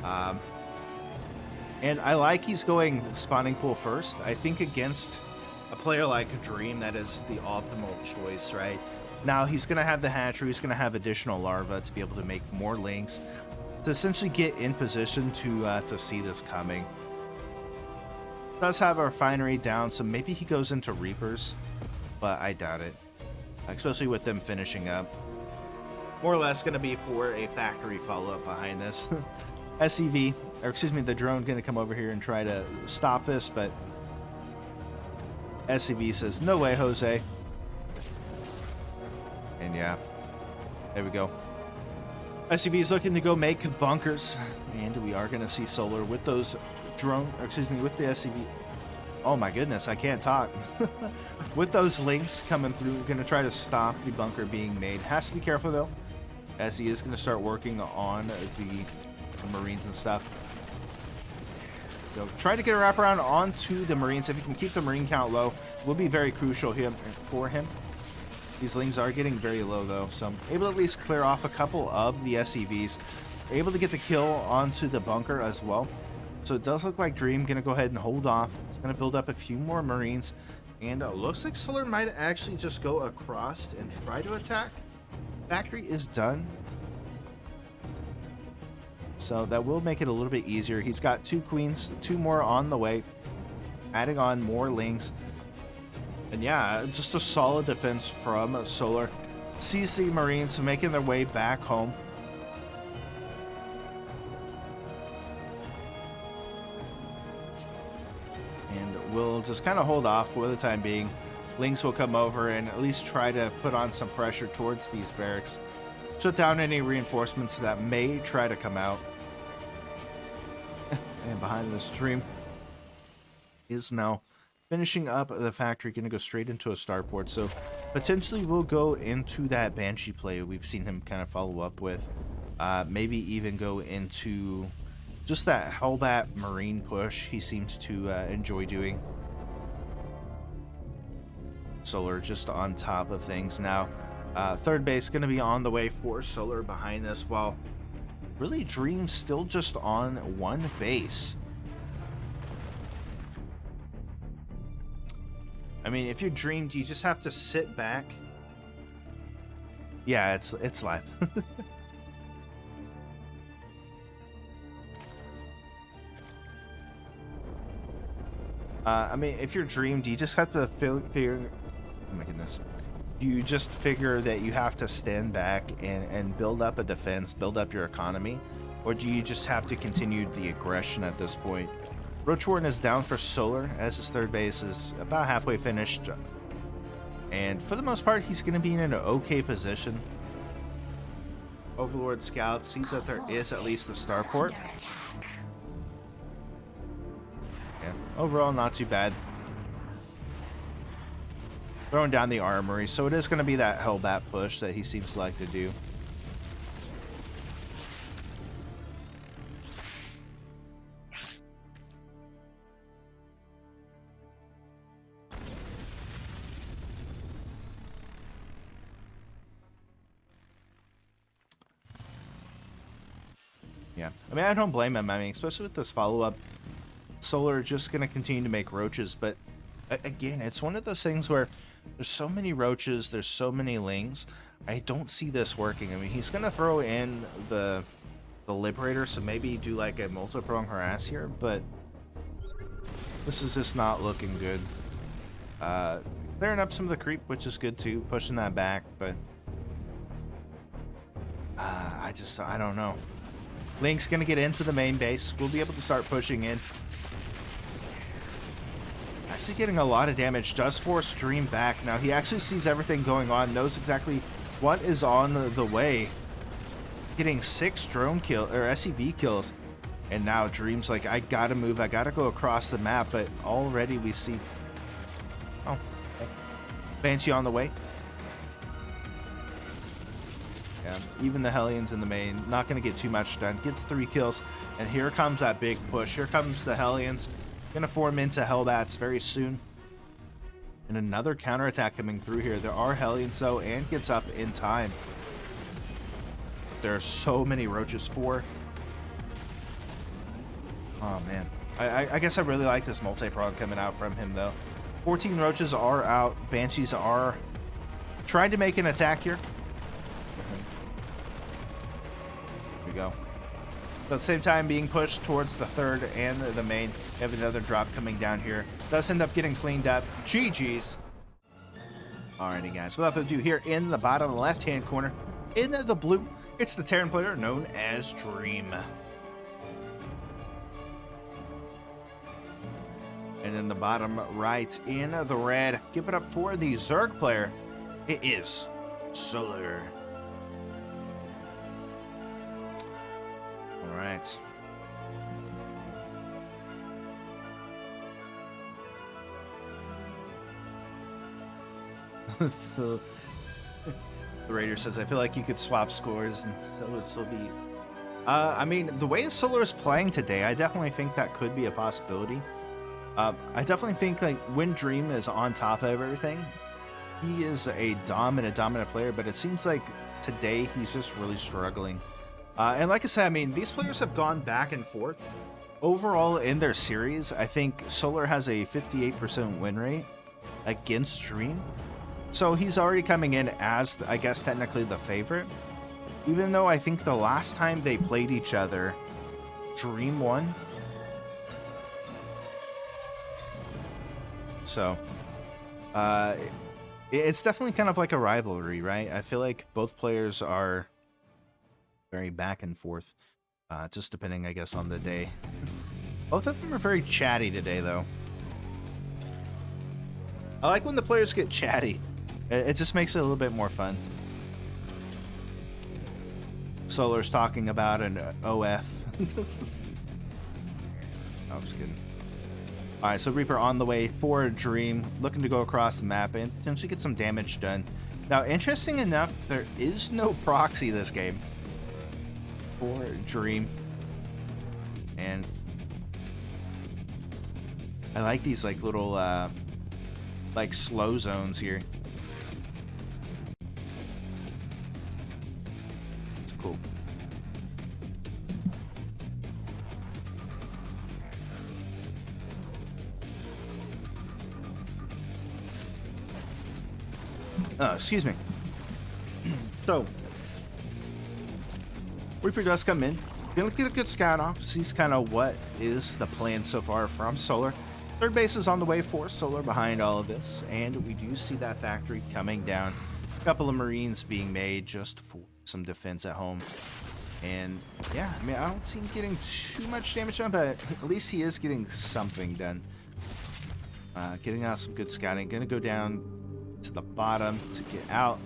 And I like he's going spawning pool first. I think against a player like Dream, that is the optimal choice, right? Now he's going to have the hatchery, he's going to have additional larvae to be able to make more links, to essentially get in position to see this coming. Does have a refinery down, so maybe he goes into Reapers, but I doubt it, especially with them finishing up. More or less going to be for a factory follow-up behind this. SCV, or excuse me, the drone going to come over here and try to stop this, but SCV says, no way, Jose. And yeah, there we go. SCV is looking to go make bunkers, and we are going to see Solar with those drone, or excuse me, with the SCV. Oh my goodness, I can't talk. With those links coming through, we're going to try to stop the bunker being made. Has to be careful though, as he is going to start working on the Marines and stuff. So try to get a wraparound onto the Marines. If you can keep the Marine count low, will be very crucial for him. These lings are getting very low though, so I'm able to at least clear off a couple of the SCVs. Able to get the kill onto the bunker as well. So it does look like Dream going to go ahead and hold off. He's going to build up a few more Marines. And it looks like Solar might actually just go across and try to attack. Factory is done. So that will make it a little bit easier. He's got 2 queens, 2 more on the way. Adding on more lings. And yeah, just a solid defense from Solar. CC Marines making their way back home. And we'll just kind of hold off for the time being. Lings will come over and at least try to put on some pressure towards these barracks. Shut down any reinforcements that may try to come out. And behind the stream is now finishing up the factory, going to go straight into a starport. So potentially we'll go into that Banshee play we've seen him kind of follow up with. Maybe even go into just that Hellbat Marine push he seems to enjoy doing. Solar just on top of things now. Third base going to be on the way for Solar behind this, while really Dream's still just on one base. I mean, if you Dreamed, you just have to sit back. Yeah, it's live. I mean, if you're Dreamed, you just have to figure. Oh my goodness. You just figure that you have to stand back and build up a defense, build up your economy, or do you just have to continue the aggression at this point? Roach Warden is down for Solar as his third base is about halfway finished, and for the most part he's going to be in an okay position. Overlord Scout sees that there is at least a starport. Yeah, overall not too bad. Throwing down the armory, so it is going to be that Hellbat push that he seems to like to do. Yeah, I mean, I don't blame him. I mean, especially with this follow-up, Solar just going to continue to make roaches, but again, it's one of those things where there's so many roaches, there's so many lings. I don't see this working. I mean, he's gonna throw in the Liberator, so maybe do like a multi-prong harass here, but this is just not looking good. Clearing up some of the creep, which is good too, pushing that back, but I don't know. Link's gonna get into the main base. We'll be able to start pushing in. Actually getting a lot of damage, does force Dream back. Now he actually sees everything going on, knows exactly what is on the way. Getting 6 drone kill or SCV kills, and now Dream's like, I gotta move, I gotta go across the map, but already we see, oh, okay. Banshee on the way. Yeah, even the Hellions in the main, not gonna get too much done. Gets 3 kills, and here comes that big push. Here comes the Hellions. Gonna form into Hellbats very soon. And another counterattack coming through here. There are Hellions though, and gets up in time. There are so many roaches for. Oh man. I guess I really like this multi-prong coming out from him though. 14 roaches are out. Banshees are trying to make an attack here. Here we go. But at the same time being pushed towards the third and the main. We have another drop coming down here. Does end up getting cleaned up. GG's. Alrighty guys, without further ado, here in the bottom left hand corner, in the blue, it's the Terran player known as Dream. And in the bottom right, in the red, give it up for the Zerg player. It is Solar. Alright. The Raider says, I feel like you could swap scores and still would still be. I mean, the way Solar is playing today, I definitely think that could be a possibility. I definitely think like when Dream is on top of everything, he is a dominant player, but it seems like today he's just really struggling. And like I said, I mean, these players have gone back and forth. Overall in their series, I think Solar has a 58% win rate against Dream. So he's already coming in as, I guess, technically the favorite. Even though I think the last time they played each other, Dream won. So, It's definitely kind of like a rivalry, right? I feel like both players are very back and forth, just depending, I guess, on the day. Both of them are very chatty today, though. I like when the players get chatty. It just makes it a little bit more fun. Solar's talking about an OF. I was kidding. Alright, so Reaper on the way for a Dream, looking to go across the map and potentially get some damage done. Now, interesting enough, there is no proxy this game for Dream. And I like these like little like slow zones here. It's cool. Excuse me. So, Reaper does come in. Gonna get a good scout off. Sees kind of what is the plan so far from Solar. Third base is on the way for Solar behind all of this, and we do see that factory coming down. A couple of Marines being made just for some defense at home. And yeah, I mean, I don't see him getting too much damage done, but at least he is getting something done. Getting out some good scouting. Gonna go down to the bottom to get out.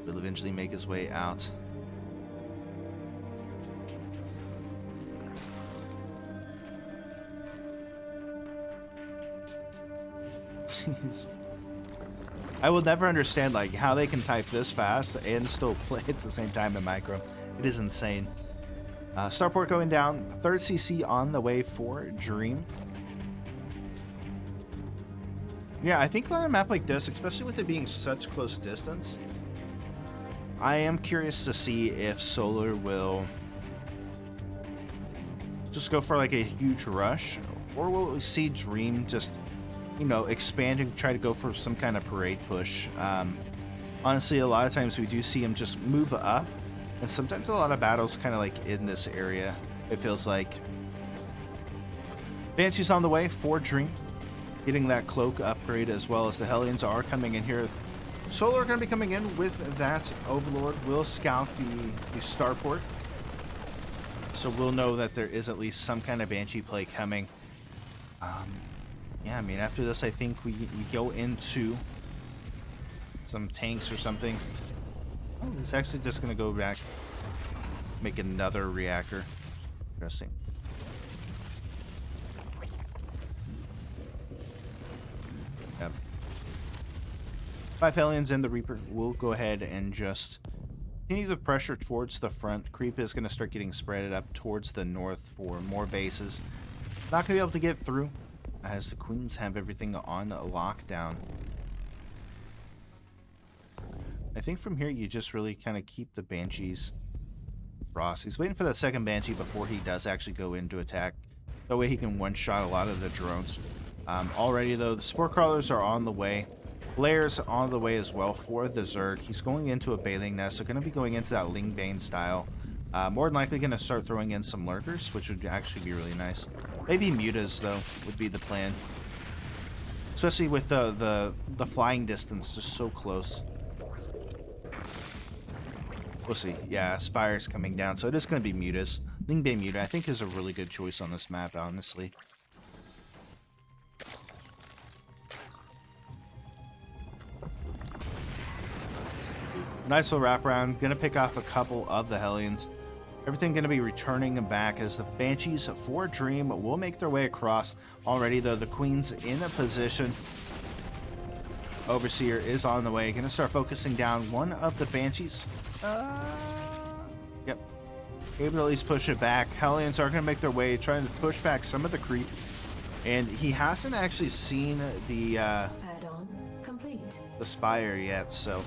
Will eventually make his way out. Jeez. I will never understand like how they can type this fast and still play at the same time in micro. It is insane. Starport going down. Third CC on the way for Dream. Yeah, I think on a map like this, especially with it being such close distance, I am curious to see if Solar will just go for like a huge rush, or will we see Dream just, you know, expand and try to go for some kind of parade push. Honestly, a lot of times we do see him just move up, and sometimes a lot of battles kind of like in this area, it feels like. Banshee's on the way for Dream, getting that cloak upgrade, as well as the Hellions are coming in here. Solar are going to be coming in with that Overlord. Will scout the starport, so we'll know that there is at least some kind of Banshee play coming. Yeah, I mean, after this, I think we go into some tanks or something. Oh, it's actually just going to go back, make another reactor. Interesting. Yep. 5 Hellions and the Reaper will go ahead and just continue the pressure towards the front. Creep is going to start getting spread up towards the north for more bases. Not going to be able to get through, as the Queens have everything on lockdown. I think from here you just really kind of keep the Banshees. Ross, he's waiting for that second Banshee before he does actually go into attack. That way he can one-shot a lot of the drones. Already though, the Spore Crawlers are on the way. Blair's on the way as well for the Zerg. He's going into a bathing nest, so going to be going into that Lingbane style. More than likely going to start throwing in some lurkers, which would actually be really nice. Maybe mutas, though, would be the plan. Especially with the flying distance just so close. We'll see. Yeah, Spire's coming down, so it is going to be mutas. Lingbane muta, I think, is a really good choice on this map, honestly. Nice little wraparound. Gonna pick off a couple of the Hellions. Everything gonna be returning back as the Banshees for Dream will make their way across. Already though, the Queen's in a position. Overseer is on the way. Gonna start focusing down one of the Banshees. Yep. Able to at least push it back. Hellions are gonna make their way, trying to push back some of the creep. And he hasn't actually seen the Add-on complete. The Spire yet, so.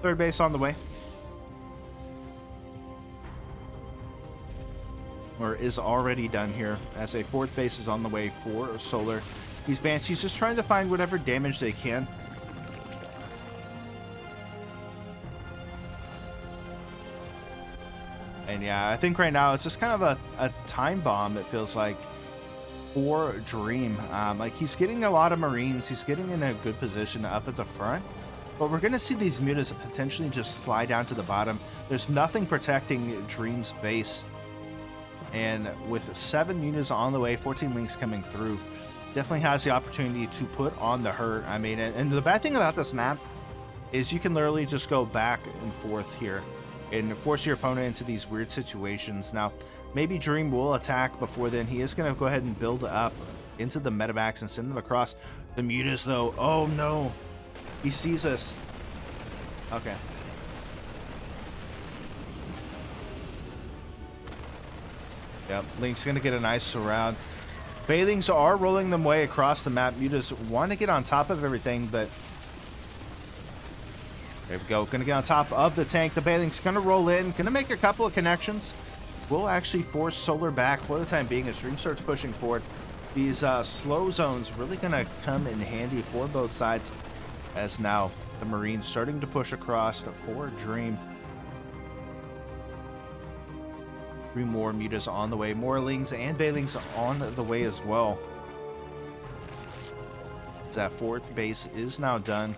Third base on the way. Or is already done here, as a fourth base is on the way for Solar. These Banshees just trying to find whatever damage they can. And yeah, I think right now it's just kind of a time bomb, it feels like. for Dream. Like, he's getting a lot of Marines. He's getting in a good position up at the front. But we're going to see these mutas potentially just fly down to the bottom. There's nothing protecting Dream's base. And with 7 mutas on the way, 14 links coming through, definitely has the opportunity to put on the hurt. I mean, and the bad thing about this map is you can literally just go back and forth here and force your opponent into these weird situations. Now, maybe Dream will attack before then. He is going to go ahead and build up into the medevacs and send them across. The mutas, though, oh no. He sees us. Okay. Yep, Link's going to get a nice surround. Bailings are rolling them way across the map. Mutas want to get on top of everything, but there we go. Going to get on top of the tank. The Bailing's going to roll in. Going to make a couple of connections. Will actually force Solar back for the time being as Dream starts pushing forward. These slow zones really going to come in handy for both sides, as now the Marines starting to push across for Dream. 3 more mutas on the way. More Lings and Bailings on the way as well. That 4th base is now done.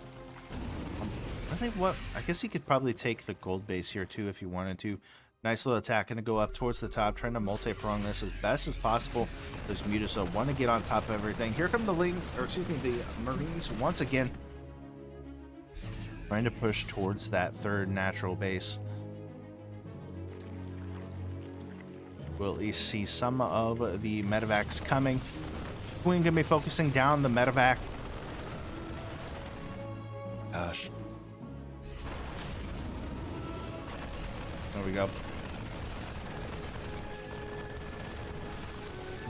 I think I guess he could probably take the gold base here too if he wanted to. Nice little attack, gonna go up towards the top, trying to multi-prong this as best as possible. Those mutas want to get on top of everything. Here come the the Marines once again, trying to push towards that 3rd natural base. We'll at least see some of the medevacs coming. Queen gonna be focusing down the medevac. Gosh. There we go.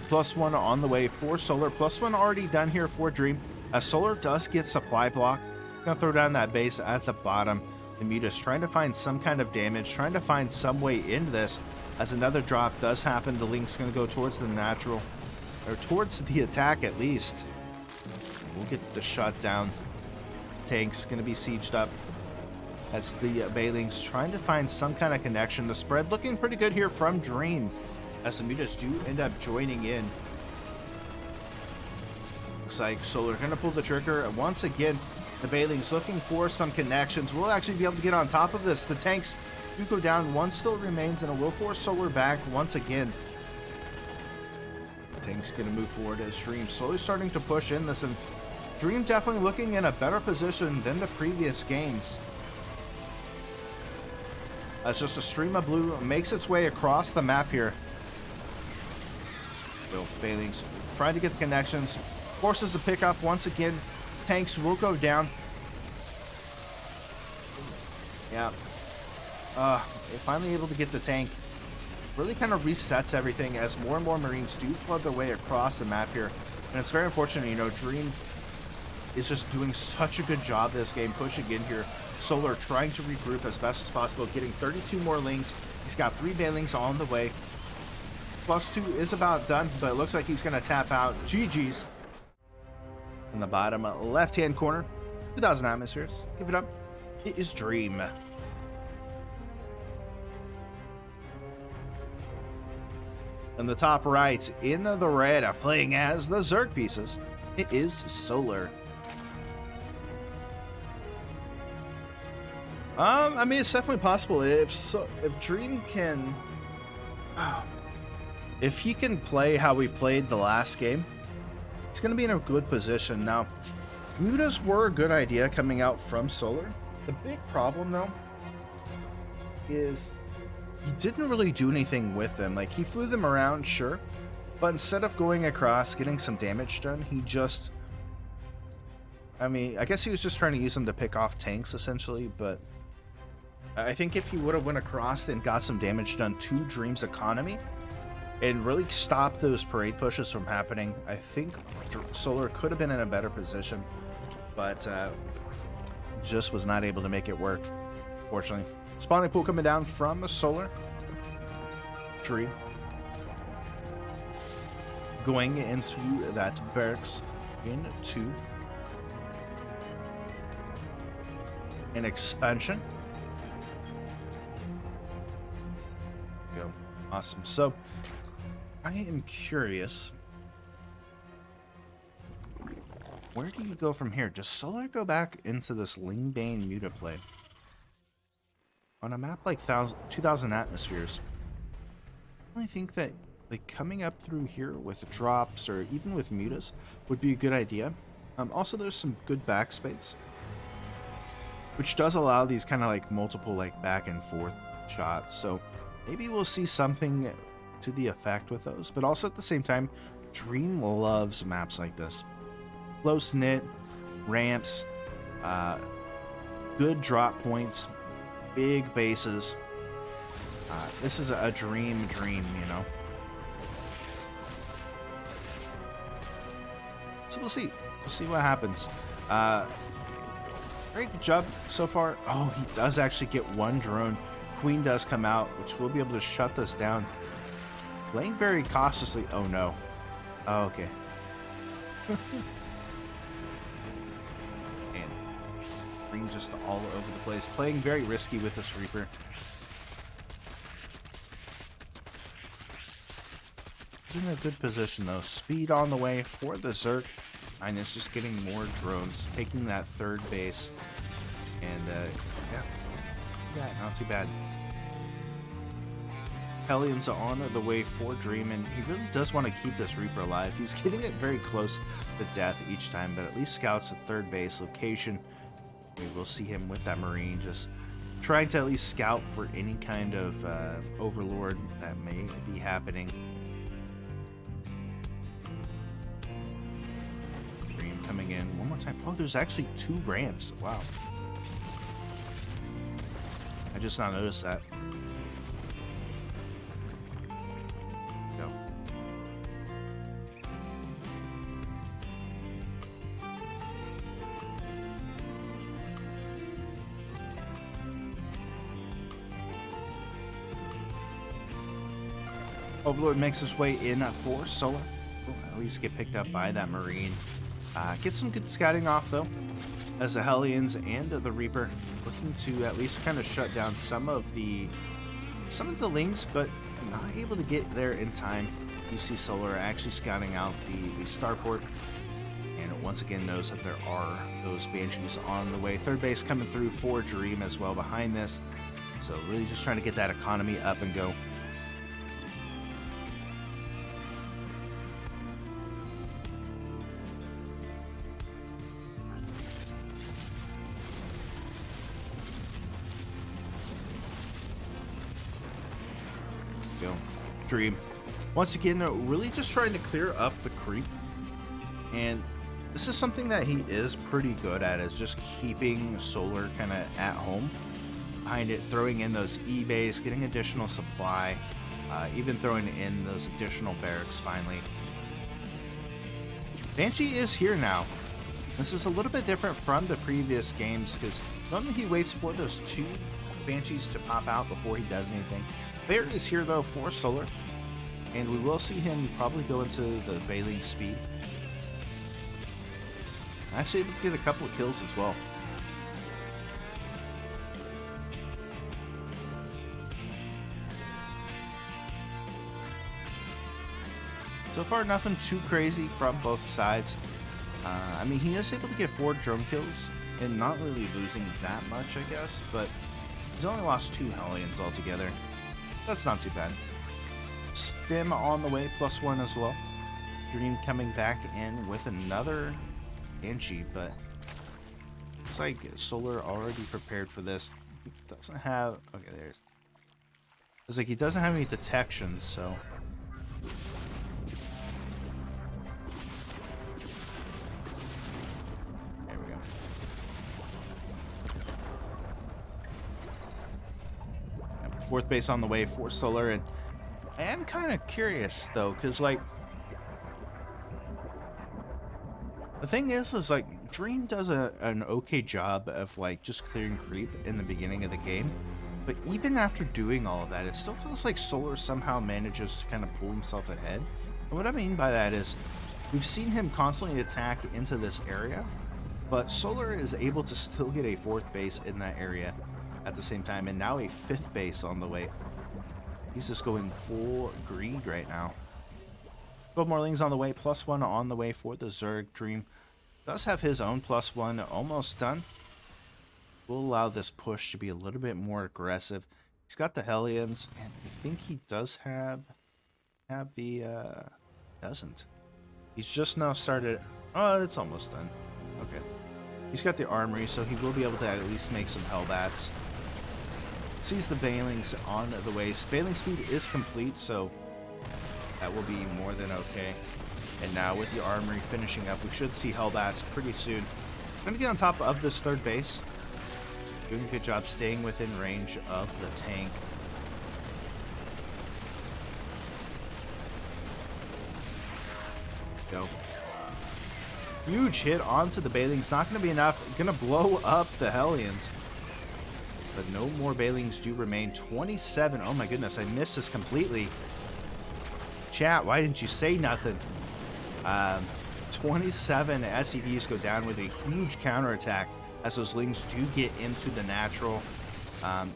+1 on the way for Solar. +1 already done here for Dream. As Solar does get supply block. Gonna throw down that base at the bottom. The mutas trying to find some kind of damage, trying to find some way into this. As another drop does happen, the Link's going to go towards the natural, or towards the attack at least. We'll get the shut down. Tank's going to be sieged up as the Bailings trying to find some kind of connection. The spread looking pretty good here from Dream, as the mutas do end up joining in. Looks like Solar going to pull the trigger once again. The Bailings looking for some connections. We'll actually be able to get on top of this. The tanks do go down. 1 still remains, and it will force Solar back once again. Tank's going to move forward as Dream slowly starting to push in this, and Dream definitely looking in a better position than the previous games. As just a stream of blue makes its way across the map here. Will Bailings trying to get the connections. Forces a pickup once again. Tanks will go down. Yeah. Finally able to get the tank. Really kind of resets everything as more and more Marines do flood their way across the map here. And it's very unfortunate, you know, Dream is just doing such a good job this game, pushing in here. Solar trying to regroup as best as possible, getting 32 more Lings. He's got 3 Bailings on the way. +2 is about done, but it looks like he's going to tap out. GG's. In the bottom left-hand corner, 2,000 atmospheres. Give it up. It is Dream. In the top right, in the red, playing as the Zerg pieces, it is Solar. I mean, it's definitely possible if Dream can, if he can play how we played the last game, he's going to be in a good position. Now, mutas were a good idea coming out from Solar. The big problem, though, is he didn't really do anything with them. Like, he flew them around, sure, but instead of going across, getting some damage done, he just, I mean, I guess he was just trying to use them to pick off tanks, essentially, but I think if he would have went across and got some damage done to Dream's economy and really stopped those parade pushes from happening, I think Solar could have been in a better position, but just was not able to make it work, fortunately. Spawning pool coming down from the Solar. Dream going into that barracks into an expansion. Go. Awesome. So I am curious where do you go from here? Does Solar go back into this Lingbane Mutaplane? On a map like 2,000 atmospheres, I think that like coming up through here with drops or even with mutas would be a good idea. Also, there's some good backspace, which does allow these kind of like multiple like back and forth shots. So maybe we'll see something to the effect with those. But also at the same time, Dream loves maps like this. Close knit, ramps, good drop points, big bases. This is a dream, you know. So we'll see. We'll see what happens. Very good job so far. Oh, he does actually get one drone. Queen does come out, which will be able to shut this down. Playing very cautiously. Oh, no. Oh, okay. And Green just all over the place. Playing very risky with this Reaper. He's in a good position, though. Speed on the way for the Zerg. Minus just getting more drones, taking that third base. And, yeah, not too bad. Hellions on the way for Dream, and he really does want to keep this Reaper alive. He's getting it very close to death each time, but at least scouts at third base location. We will see him with that Marine, just trying to at least scout for any kind of overlord that may be happening. Dream coming in one more time. Oh, there's actually 2 ramps. Wow. I just not noticed that. Go. Overlord makes his way in for Solar. Will at least get picked up by that Marine. Get some good scouting off though, as the Hellions and the Reaper looking to at least kind of shut down some of the links, but not able to get there in time. You see Solar actually scouting out the starport, and once again knows that there are those Banshees on the way. Third base coming through for Dream as well behind this, so really just trying to get that economy up and go. Go. Dream. Once again, though, really just trying to clear up the creep. And this is something that he is pretty good at, is just keeping Solar kind of at home. Behind it, throwing in those E-bays, getting additional supply, even throwing in those additional barracks finally. Banshee is here now. This is a little bit different from the previous games, because normally he waits for those 2 Banshees to pop out before he does anything. Bear is here though for Solar, and we will see him probably go into the Baleen speed. Actually able to get a couple of kills as well. So far nothing too crazy from both sides. I mean, he is able to get 4 drone kills and not really losing that much, I guess, but he's only lost 2 Hellions altogether. That's not too bad. Stim on the way, +1 as well. Dream coming back in with another Banshee, but looks like Solar already prepared for this. He doesn't have... Okay, there's... It's like he doesn't have any detection, so... There we go. Fourth base on the way for Solar, and I am kind of curious though, because like the thing is like Dream does an okay job of like just clearing creep in the beginning of the game, but even after doing all of that, it still feels like Solar somehow manages to kind of pull himself ahead. And what I mean by that is we've seen him constantly attack into this area, but Solar is able to still get a 4th base in that area at the same time, and now a 5th base on the way. He's just going full greed right now. 12 more lings on the way, +1 on the way for the Zerg. Dream Does have his own +1 almost done. We'll allow this push to be a little bit more aggressive. He's got the Hellions, and I think he does have the doesn't. He's just now started. Oh, it's almost done. Okay. He's got the armory, so he will be able to at least make some Hellbats. Sees the Bailings on the way. Bailing speed is complete, so that will be more than okay. And now with the armory finishing up, we should see Hellbats pretty soon. Going to get on top of this third base. Doing a good job staying within range of the tank. Go. Huge hit onto the Bailings. Not going to be enough. Going to blow up the Hellions. But no more Bailings do remain. 27. Oh my goodness, I missed this completely. Chat, why didn't you say nothing? 27 SCVs go down with a huge counterattack as those Lings do get into the natural.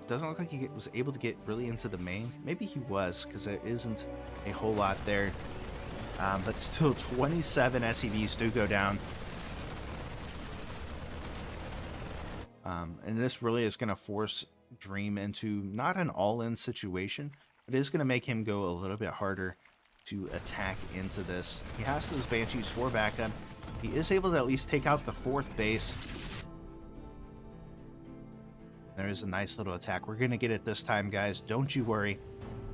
Doesn't look like he was able to get really into the main. Maybe he was, because there isn't a whole lot there. But still, 27 SCVs do go down. And this really is going to force Dream into not an all-in situation, but it is going to make him go a little bit harder to attack into this. He has those Banshees for backup. He is able to at least take out the fourth base. There is a nice little attack. We're going to get it this time, guys. Don't you worry.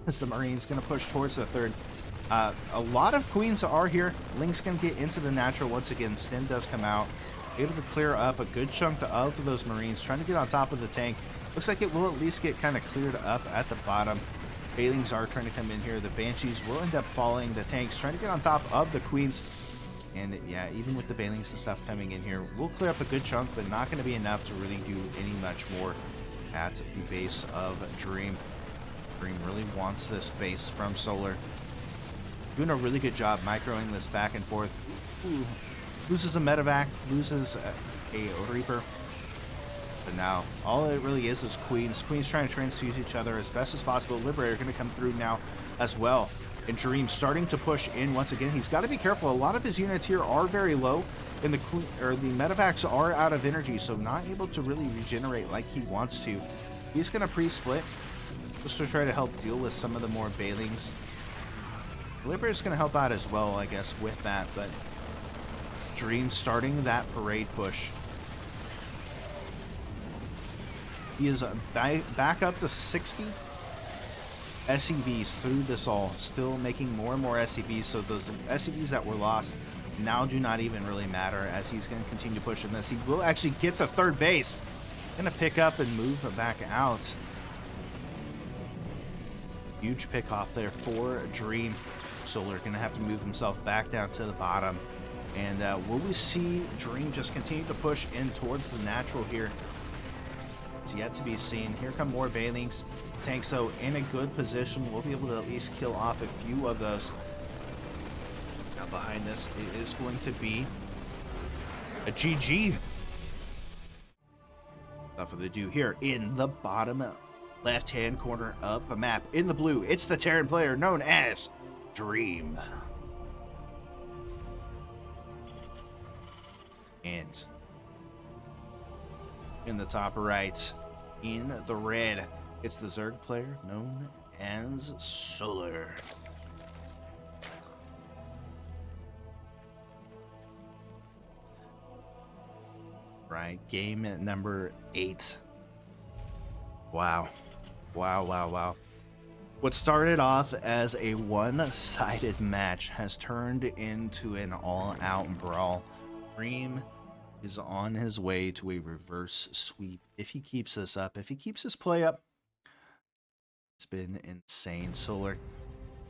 As the Marine's going to push towards the third. A lot of Queens are here. Link's going to get into the natural once again. Stim does come out. Able to clear up a good chunk of those Marines. Trying to get on top of the tank. Looks like it will at least get kind of cleared up at the bottom. Bailings are trying to come in here. The Banshees will end up falling. The tanks trying to get on top of the Queens. And yeah, even with the Bailings and stuff coming in here, we'll clear up a good chunk, but not going to be enough to really do any much more at the base of Dream. Dream really wants this base from Solar. Doing a really good job microing this back and forth. Ooh. Loses a medevac, loses a Reaper. But now, all it really is Queens. Queens trying to transfuse each other as best as possible. Liberator going to come through now as well. And Dream starting to push in once again. He's got to be careful. A lot of his units here are very low. And the medevacs are out of energy, so not able to really regenerate like he wants to. He's going to pre-split just to try to help deal with some of the more Bailings. Liberator's going to help out as well, I guess, with that. But Dream starting that parade push. He is back up to 60 SCVs through this all, still making more and more SCVs, so those SCVs that were lost now do not even really matter as he's going to continue pushing this. He will actually get the third base. Going to pick up and move back out. Huge pick off there for Dream. Solar going to have to move himself back down to the bottom. And will we see Dream just continue to push in towards the natural here? It's yet to be seen. Here come more Bailings. Tanks, though, in a good position. We'll be able to at least kill off a few of those. Now behind this, it is going to be a GG. Without further ado, here in the bottom left-hand corner of the map, in the blue, it's the Terran player known as Dream. And in the top right, in the red, it's the Zerg player known as Solar. Right, game number 8. Wow. Wow. What started off as a one-sided match has turned into an all-out brawl. Dream is on his way to a reverse sweep if he keeps this up. If he keeps his play up, it's been insane. Solar,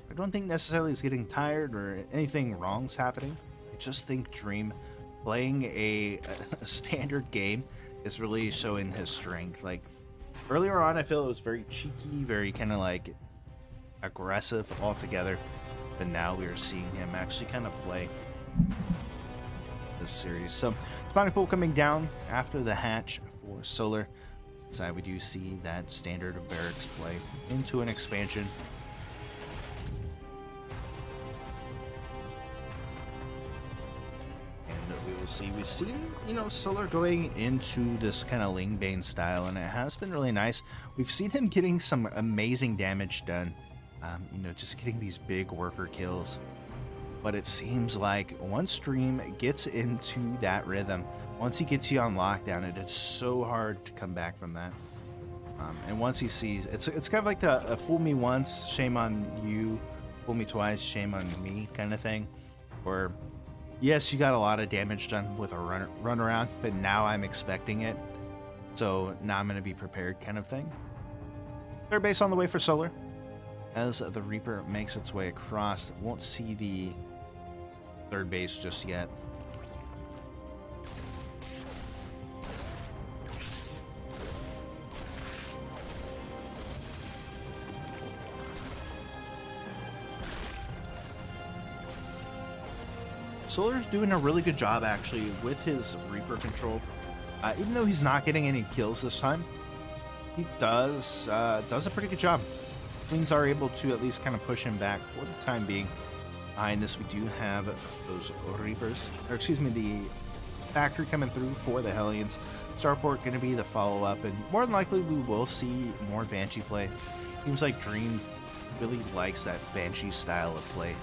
I don't think necessarily he's getting tired or anything wrong's happening. I just think Dream playing a standard game is really showing his strength. Like earlier on, I feel it was very cheeky, very kind of like aggressive altogether, but now we are seeing him actually kind of play this series. So spawning pool coming down after the hatch for Solar. So we do see that standard barracks play into an expansion. And we will we'll see. We've seen, you know, Solar going into this kind of Lingbane style, and it has been really nice. We've seen him getting some amazing damage done, you know, just getting these big worker kills. But it seems like once Dream gets into that rhythm, once he gets you on lockdown, it is so hard to come back from that. And once he sees, it's kind of like the fool me once, shame on you, fool me twice, shame on me kind of thing. Or, yes, you got a lot of damage done with a run around, but now I'm expecting it. So now I'm going to be prepared kind of thing. Third base on the way for Solar. As the Reaper makes its way across, won't see the third base just yet. Solar's doing a really good job actually with his Reaper control. Even though he's not getting any kills this time, he does a pretty good job. Queens are able to at least kind of push him back for the time being. Behind this, we do have those Reapers, or excuse me, the factory coming through for the Hellions. Starport going to be the follow-up, and more than likely we will see more Banshee play. Seems like Dream really likes that Banshee style of play.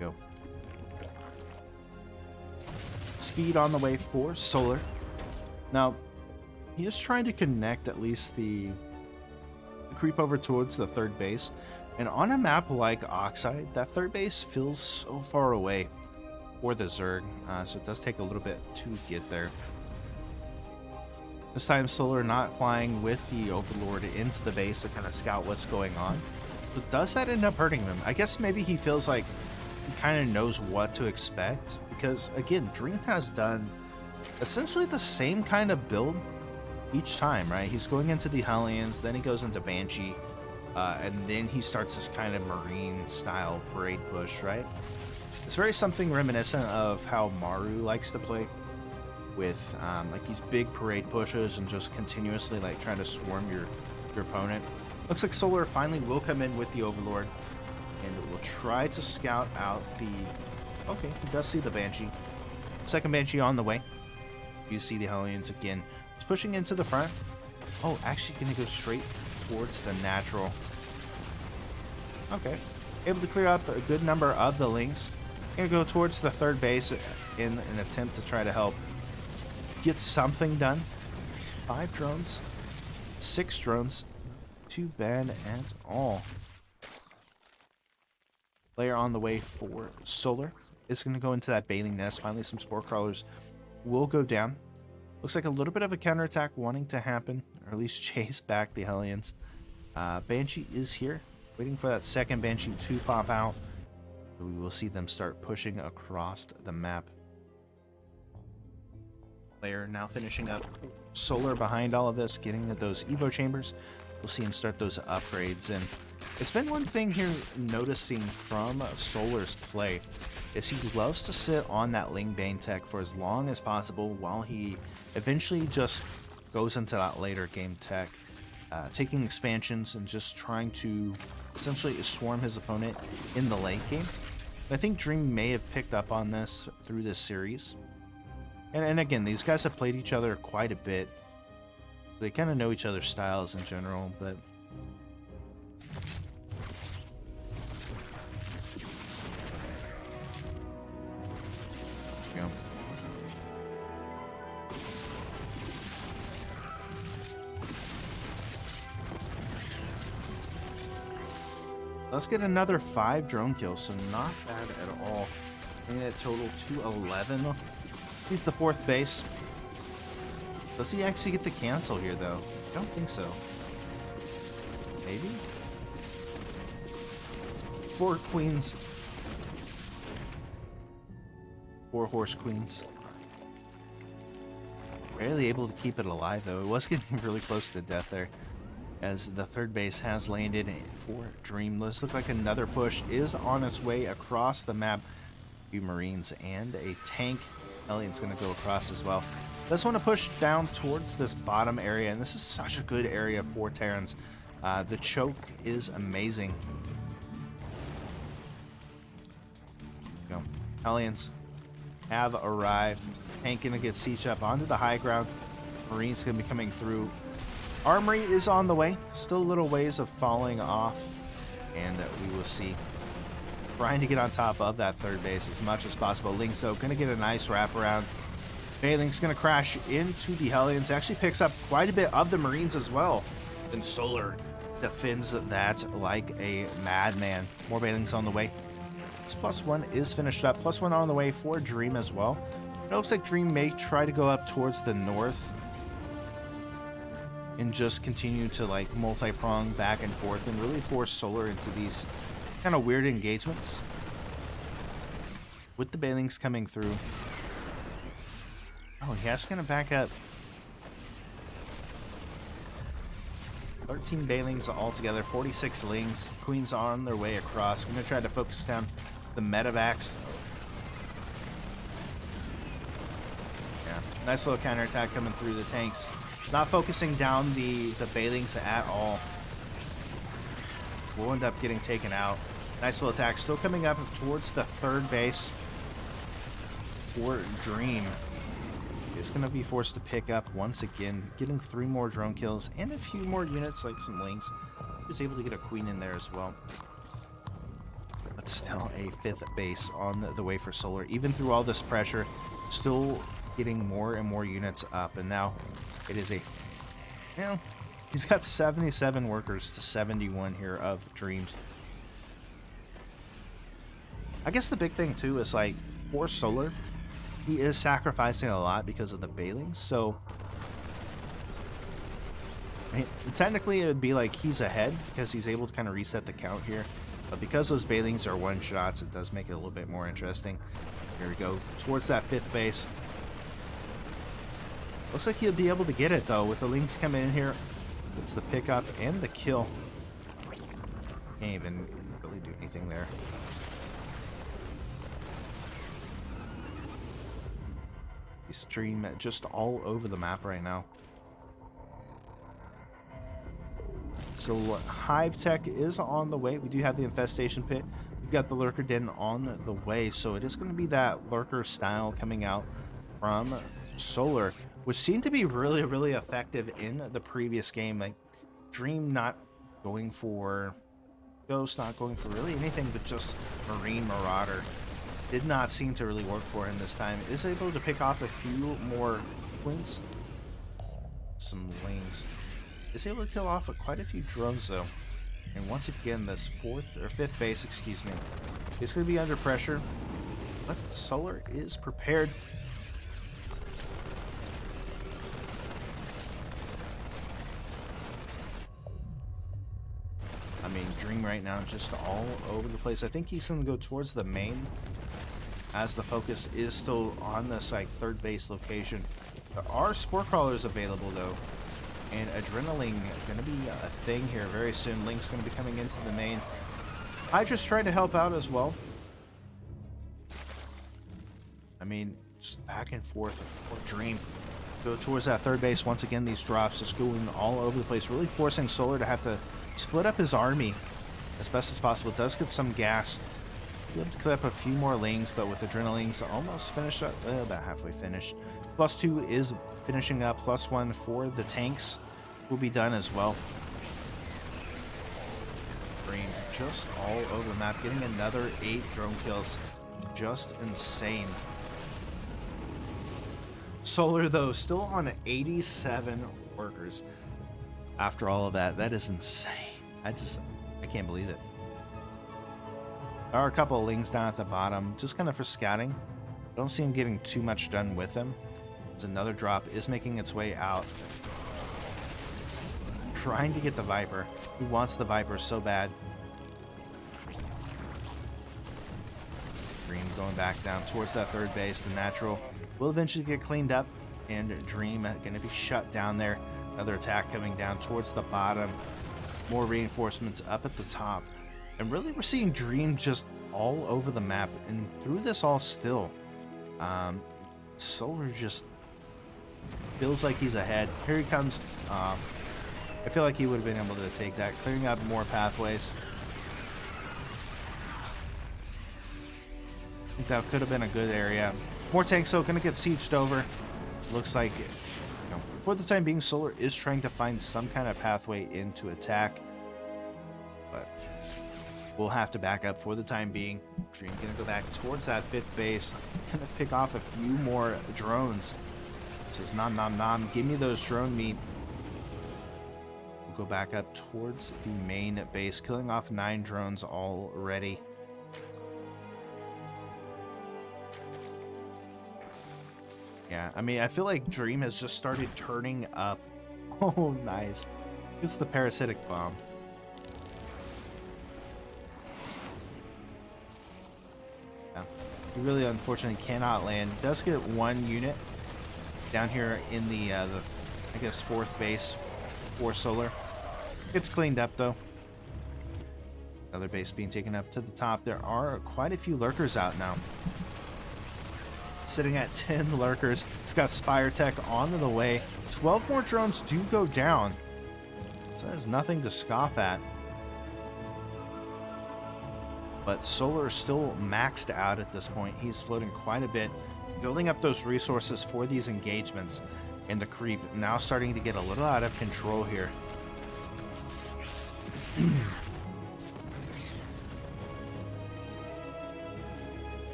Go. Speed on the way for Solar. Now, he is trying to connect at least the creep over towards the third base. And on a map like Oxide, that third base feels so far away for the Zerg. So it does take a little bit to get there. This time Solar not flying with the Overlord into the base to kind of scout what's going on. But does that end up hurting him? I guess maybe he feels like he kind of knows what to expect. Because again, Dream has done essentially the same kind of build each time, right? He's going into the Hellions, then he goes into Banshee, and then he starts this kind of Marine style parade push, right? It's very something reminiscent of how Maru likes to play with like these big parade pushes and just continuously like trying to swarm your opponent. Looks like Solar finally will come in with the Overlord and will try to scout out the... Okay, he does see the Banshee. Second Banshee on the way. You see the Hellions again. It's pushing into the front. Oh, actually going to go straight towards the natural. Okay. Able to clear up a good number of the links. Going to go towards the third base in an attempt to try to help get something done. 5 drones. 6 drones. Too bad at all. Player on the way for Solar. Is going to go into that bathing nest. Finally, some Spore Crawlers will go down. Looks like a little bit of a counterattack wanting to happen, or at least chase back the Hellions. Banshee is here, waiting for that second Banshee to pop out. We will see them start pushing across the map. Player now finishing up Solar behind all of this, getting those Evo chambers. We'll see him start those upgrades, and it's been one thing here noticing from Solar's play is he loves to sit on that Lingbane tech for as long as possible while he eventually just goes into that later game tech, taking expansions and just trying to essentially swarm his opponent in the late game. And I think Dream may have picked up on this through this series. And again, these guys have played each other quite a bit. They kind of know each other's styles in general, but... Go. Let's get another 5 drone kills, so not bad at all. Bringing that total to 11. He's the 4th base. Does he actually get the cancel here, though? I don't think so. Maybe? 4 queens. 4 horse queens. Barely able to keep it alive, though. It was getting really close to death there, as the 3rd base has landed for Dream. Let's look like another push is on its way across the map. A few Marines and a tank Hellions going to go across as well. Just want to push down towards this bottom area, and this is such a good area for Terrans. The choke is amazing. You know, Hellions have arrived. Tank going to get sieged up onto the high ground. Marines going to be coming through. Armory is on the way. Still a little ways of falling off, and we will see. Trying to get on top of that third base as much as possible. Ling's though going to get a nice wraparound. Bailing's going to crash into the Hellions. Actually picks up quite a bit of the Marines as well. And Solar defends that like a madman. More Bailings on the way. This +1 is finished up. +1 on the way for Dream as well. It looks like Dream may try to go up towards the north and just continue to like multi-prong back and forth and really force Solar into these kind of weird engagements. With the Bailings coming through. Oh, he's going to back up. 13 Bailings altogether, 46 Lings. Queens on their way across. Going to try to focus down the medevacs. Yeah, nice little counterattack coming through the tanks. Not focusing down the Bailings at all. We'll end up getting taken out. Nice little attack. Still coming up towards the third base for Dream. Is going to be forced to pick up once again, getting 3 more drone kills and a few more units like some Lings. He was able to get a Queen in there as well. But still a 5th base on the way for Solar. Even through all this pressure, still getting more and more units up. And now it is a... Well, he's got 77 workers to 71 here of Dreams. I guess the big thing too is like for Solar, he is sacrificing a lot because of the Bailings, so I mean, technically it would be like he's ahead because he's able to kind of reset the count here, but because those Bailings are one-shots, it does make it a little bit more interesting. Here we go, towards that 5th base. Looks like he'll be able to get it though with the Lings coming in here. It's the pickup and the kill. Can't even really do anything there. Stream just all over the map right now. So Hive Tech is on the way. We do have the infestation pit. We've got the lurker den on the way, so it is going to be that lurker style coming out from Solar, which seemed to be really effective in the previous game. Like Dream not going for Ghost, not going for really anything but just Marine Marauder. Did not seem to really work for him this time. Is able to pick off a few more Queens. Some Lings. Is able to kill off quite a few drones though. And once again, this 5th base, excuse me, is going to be under pressure. But Solar is prepared. I mean, Dream right now just all over the place. I think he's going to go towards the main, as the focus is still on this like 3rd base location. There are Spore Crawlers available though, and Adrenaline going to be a thing here very soon. Link's going to be coming into the main. Hydra's trying to help out as well. I mean, just back and forth for Dream. Go towards that 3rd base. Once again, these drops just going all over the place, really forcing Solar to have to split up his army as best as possible. Does get some gas. Be able to clip a few more Lings, but with Adrenalines almost finished up, about halfway finished. +2 is finishing up. +1 for the tanks will be done as well. Dream just all over the map, getting another 8 drone kills. Just insane. Solar though still on 87 workers. After all of that, that is insane. I can't believe it. There are a couple of Lings down at the bottom, just kind of for scouting. Don't see him getting too much done with them. As another drop is making its way out. Trying to get the Viper. He wants the Viper so bad. Dream going back down towards that 3rd base. The natural will eventually get cleaned up, and Dream going to be shut down there. Another attack coming down towards the bottom. More reinforcements up at the top. And really we're seeing Dream just all over the map, and through this all still Solar just feels like he's ahead. Here he comes. I feel like he would have been able to take that, clearing up more pathways. I think that could have been a good area. More tanks, though, going to get sieged over. Looks like, you know, for the time being, Solar is trying to find some kind of pathway into attack. But we'll have to back up for the time being. Dream going to go back towards that 5th base. Going to pick off a few more drones. Says, nom nom nom, give me those drone meat. We'll go back up towards the main base, killing off 9 drones already. Yeah, I mean, I feel like Dream has just started turning up. Oh, nice. It's the parasitic bomb. Yeah, he really unfortunately cannot land. Does get 1 unit down here in the I guess 4th base for Solar. Gets cleaned up though. Another base being taken up to the top. There are quite a few lurkers out now. Sitting at 10 lurkers. He's got Spire Tech on the way. 12 more drones do go down. So that is nothing to scoff at. But Solar is still maxed out at this point. He's floating quite a bit, building up those resources for these engagements. And the creep now starting to get a little out of control here.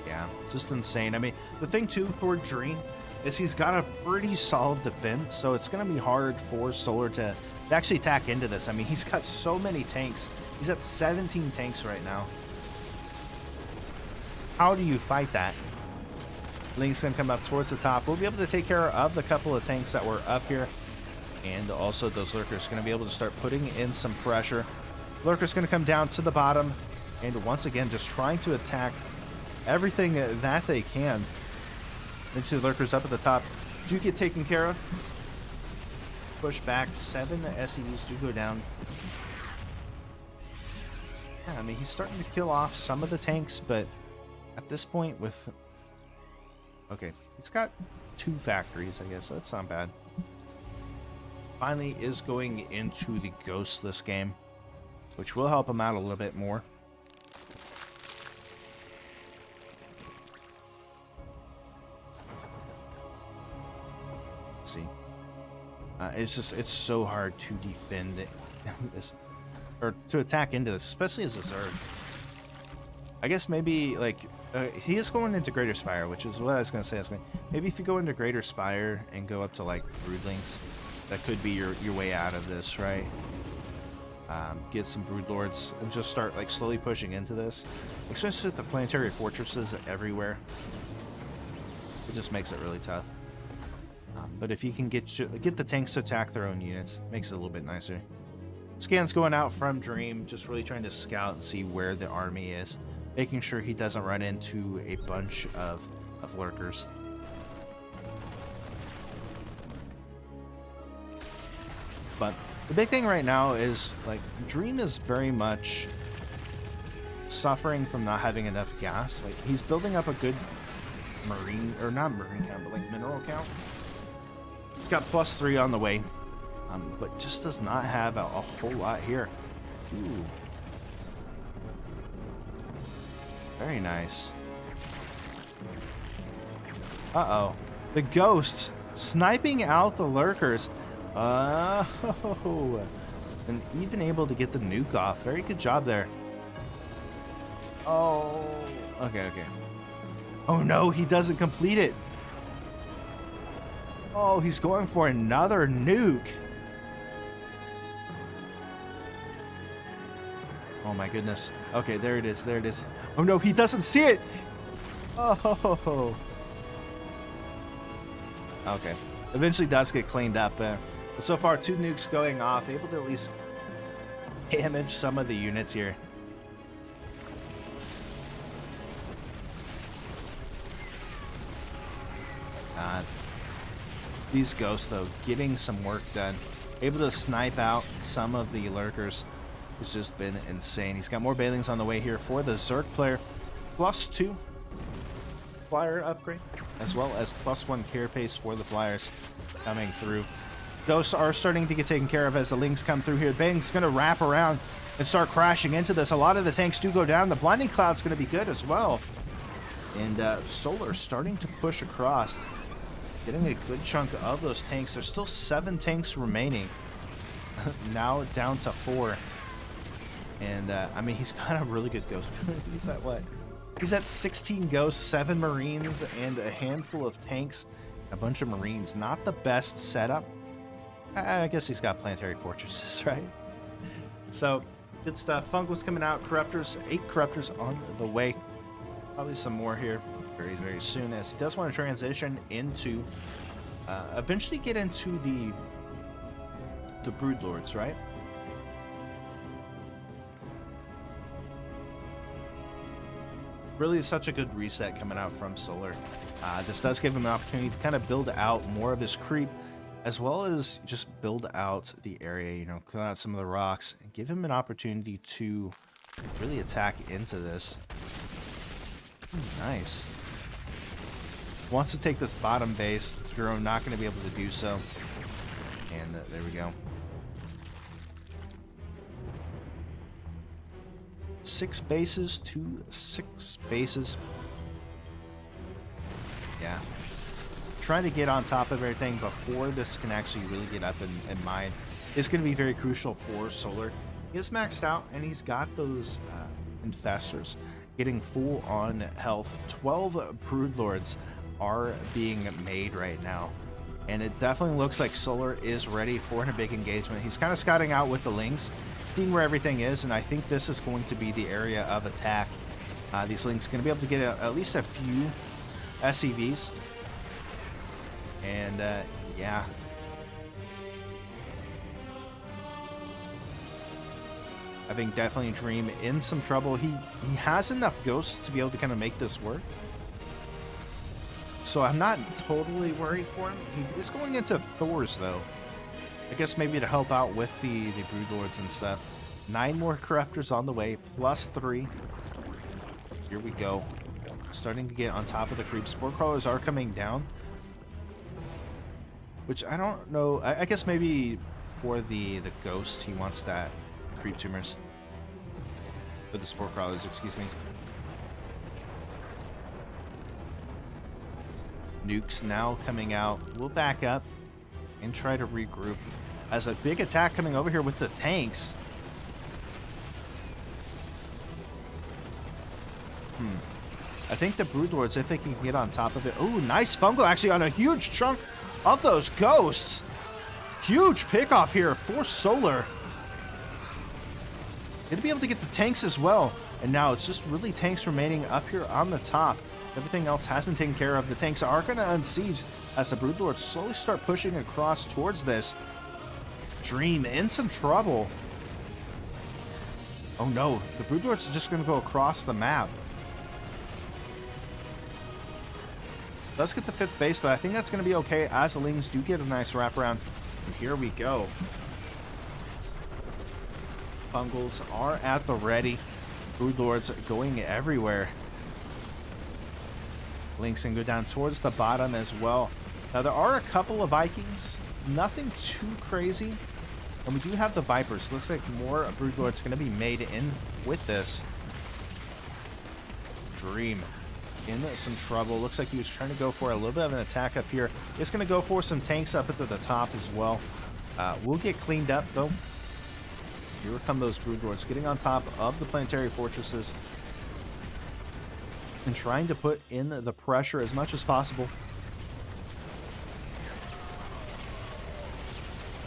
Yeah, just insane. I mean, the thing too for Dream is he's got a pretty solid defense, so it's going to be hard for Solar to actually attack into this. I mean, he's got so many tanks. He's at 17 tanks right now. How do you fight that? Link's going to come up towards the top. We'll be able to take care of the couple of tanks that were up here. And also those Lurkers going to be able to start putting in some pressure. Lurker's going to come down to the bottom. And once again, just trying to attack everything that they can. Into the Lurkers up at the top. Do get taken care of. Push back. 7 SEs do go down. Yeah, I mean, he's starting to kill off some of the tanks, but at this point with... Okay, he's got 2 factories, I guess. That's not bad. Finally is going into the Ghost this game, which will help him out a little bit more. Let's see. It's so hard to defend this, or to attack into this, especially as a Zerg. I guess maybe, like, he is going into Greater Spire, which is what I was going to say. Maybe if you go into Greater Spire and go up to, like, Broodlings, that could be your way out of this, right? Get some Broodlords and just start, like, slowly pushing into this. Especially with the planetary fortresses everywhere. It just makes it really tough. But if you can get the tanks to attack their own units, it makes it a little bit nicer. Scans going out from Dream, just really trying to scout and see where the army is. Making sure he doesn't run into a bunch of Lurkers. But the big thing right now is, like, Dream is very much suffering from not having enough gas. Like, he's building up a good marine, or not marine count, but like mineral count. He's got +3 on the way, but just does not have a whole lot here. Ooh. Very nice. Uh-oh. The Ghosts sniping out the Lurkers. Oh. And even able to get the nuke off. Very good job there. Oh. Okay. Oh no, he doesn't complete it. Oh, he's going for another nuke. Oh my goodness. Okay, there it is. Oh no, he doesn't see it. Oh. Okay. Eventually does get cleaned up. But so far, 2 nukes going off. Able to at least damage some of the units here. These Ghosts, though, getting some work done. Able to snipe out some of the Lurkers. has just been insane. He's got more Bailings on the way here for the Zerg player. +2 flyer upgrade, as well as +1 carapace for the flyers coming through. Ghosts are starting to get taken care of as the Lings come through here. Bang's going to wrap around and start crashing into this. A lot of the tanks do go down. The Blinding Cloud's going to be good as well. And Solar starting to push across, getting a good chunk of those tanks. There's still 7 tanks remaining. Now down to 4. And, I mean, he's got a really good ghost. He's at what? He's at 16 ghosts, 7 marines, and a handful of tanks. A bunch of marines. Not the best setup. I guess he's got planetary fortresses, right? So, good stuff. Fungals coming out. Corruptors. 8 corruptors on the way. Probably some more here very, very soon, as he does want to transition into... eventually get into the Broodlords, right? Really is such a good reset coming out from Solar. This does give him an opportunity to kind of build out more of his creep, as well as just build out the area, you know, clear out some of the rocks, and give him an opportunity to really attack into this. Nice. Wants to take this bottom base. Drone not going to be able to do so. And there we go. 6 bases to 6 bases. Yeah. Trying to get on top of everything before this can actually really get up and mine is going to be very crucial for Solar. He is maxed out, and he's got those infestors getting full on health. 12 Broodlords are being made right now, and it definitely looks like Solar is ready for a big engagement. He's kind of scouting out with the Lings, seeing where everything is, and I think this is going to be the area of attack. These Lings going to be able to get at least a few SCVs, and yeah. I think definitely Dream in some trouble. He has enough ghosts to be able to kind of make this work. So I'm not totally worried for him. He is going into Thors, though. I guess maybe to help out with the Broodlords and stuff. 9 more Corruptors on the way, +3. Here we go. Starting to get on top of the creep. Spore Crawlers are coming down. Which I don't know. I guess maybe for the Ghosts, he wants that creep tumors. For the Spore Crawlers, excuse me. Nukes now coming out. We'll back up and try to regroup. As a big attack coming over here with the tanks. I think the Broodlords, if they can get on top of it. Oh, nice fungal actually on a huge chunk of those ghosts. Huge pickoff here for Solar. Gonna be able to get the tanks as well. And now it's just really tanks remaining up here on the top. Everything else has been taken care of. The tanks are going to unsiege as the Broodlords slowly start pushing across towards this. Dream in some trouble. Oh no, the Broodlords are just going to go across the map. Does get the 5th base, but I think that's going to be okay as the Lings do get a nice wraparound. And here we go. Fungals are at the ready. Broodlords going everywhere. Lings can go down towards the bottom as well. Now there are a couple of Vikings, nothing too crazy, and we do have the Vipers. Looks like more Broodlords going to be made in with this. Dream in some trouble. Looks like he was trying to go for a little bit of an attack up here. He's going to go for some tanks up at the top as well. We'll get cleaned up though. Here come those Broodlords getting on top of the planetary fortresses and trying to put in the pressure as much as possible.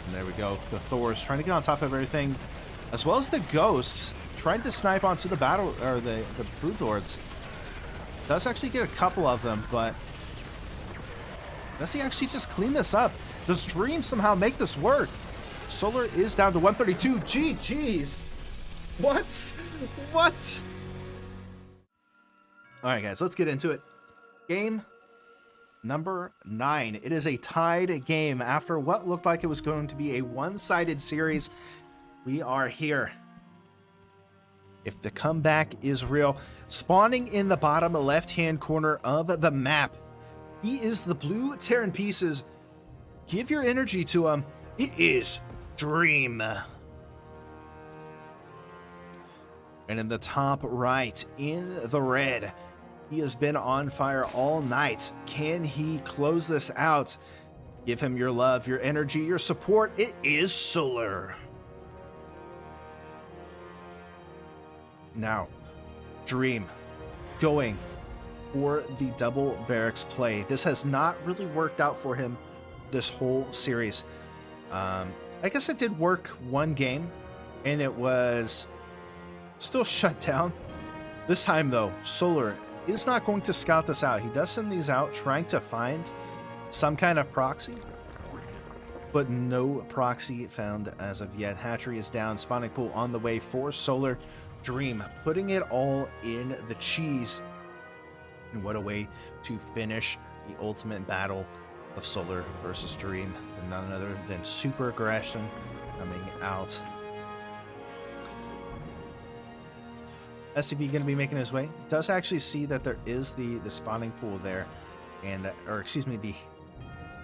And there we go. The Thors trying to get on top of everything, as well as the Ghosts trying to snipe onto the battle or the Broodlords. Does actually get a couple of them, but does he actually just clean this up? Does Dream somehow make this work? Solar is down to 132. GG's. What? All right, guys, let's get into it. Game number 9. It is a tied game after what looked like it was going to be a one-sided series. We are here. if the comeback is real. Spawning in the bottom left-hand corner of the map, he is the blue Terran pieces. Give your energy to him. It is Dream. And in the top right, in the red, he has been on fire all night. Can he close this out? Give him your love, your energy, your support. It is Solar. Now, Dream going for the double barracks play. This has not really worked out for him this whole series. I guess it did work one game, and it was still shut down. This time, though, Solar is not going to scout this out. He does send these out trying to find some kind of proxy, but no proxy found as of yet. Hatchery is down. Spawning pool on the way for Solar. Dream putting it all in the cheese. And what a way to finish the ultimate battle of Solar versus Dream. And none other than Super Aggression coming out. SCP going to be making his way. Does actually see that there is the spawning pool there, and the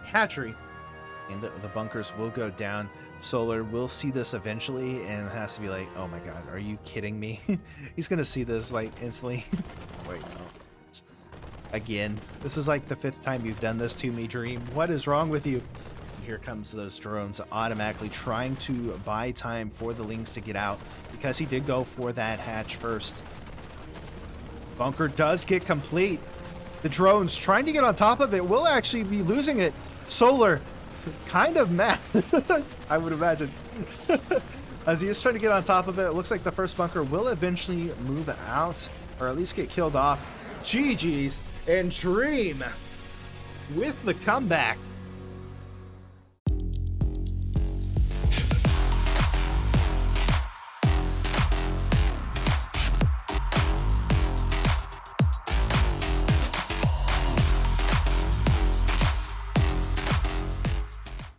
hatchery, and the bunkers will go down. Solar will see this eventually and has to be like, oh my god, are you kidding me? He's gonna see this like instantly. Wait, no. Again, this is like the 5th time you've done this to me, Dream. What is wrong with you? And here comes those drones automatically trying to buy time for the Lings to get out, because he did go for that hatch first. Bunker does get complete. The drones trying to get on top of it will actually be losing it. Solar kind of mad, I would imagine. As he is trying to get on top of it, it looks like the first bunker will eventually move out, or at least get killed off. GG's, and Dream with the comeback.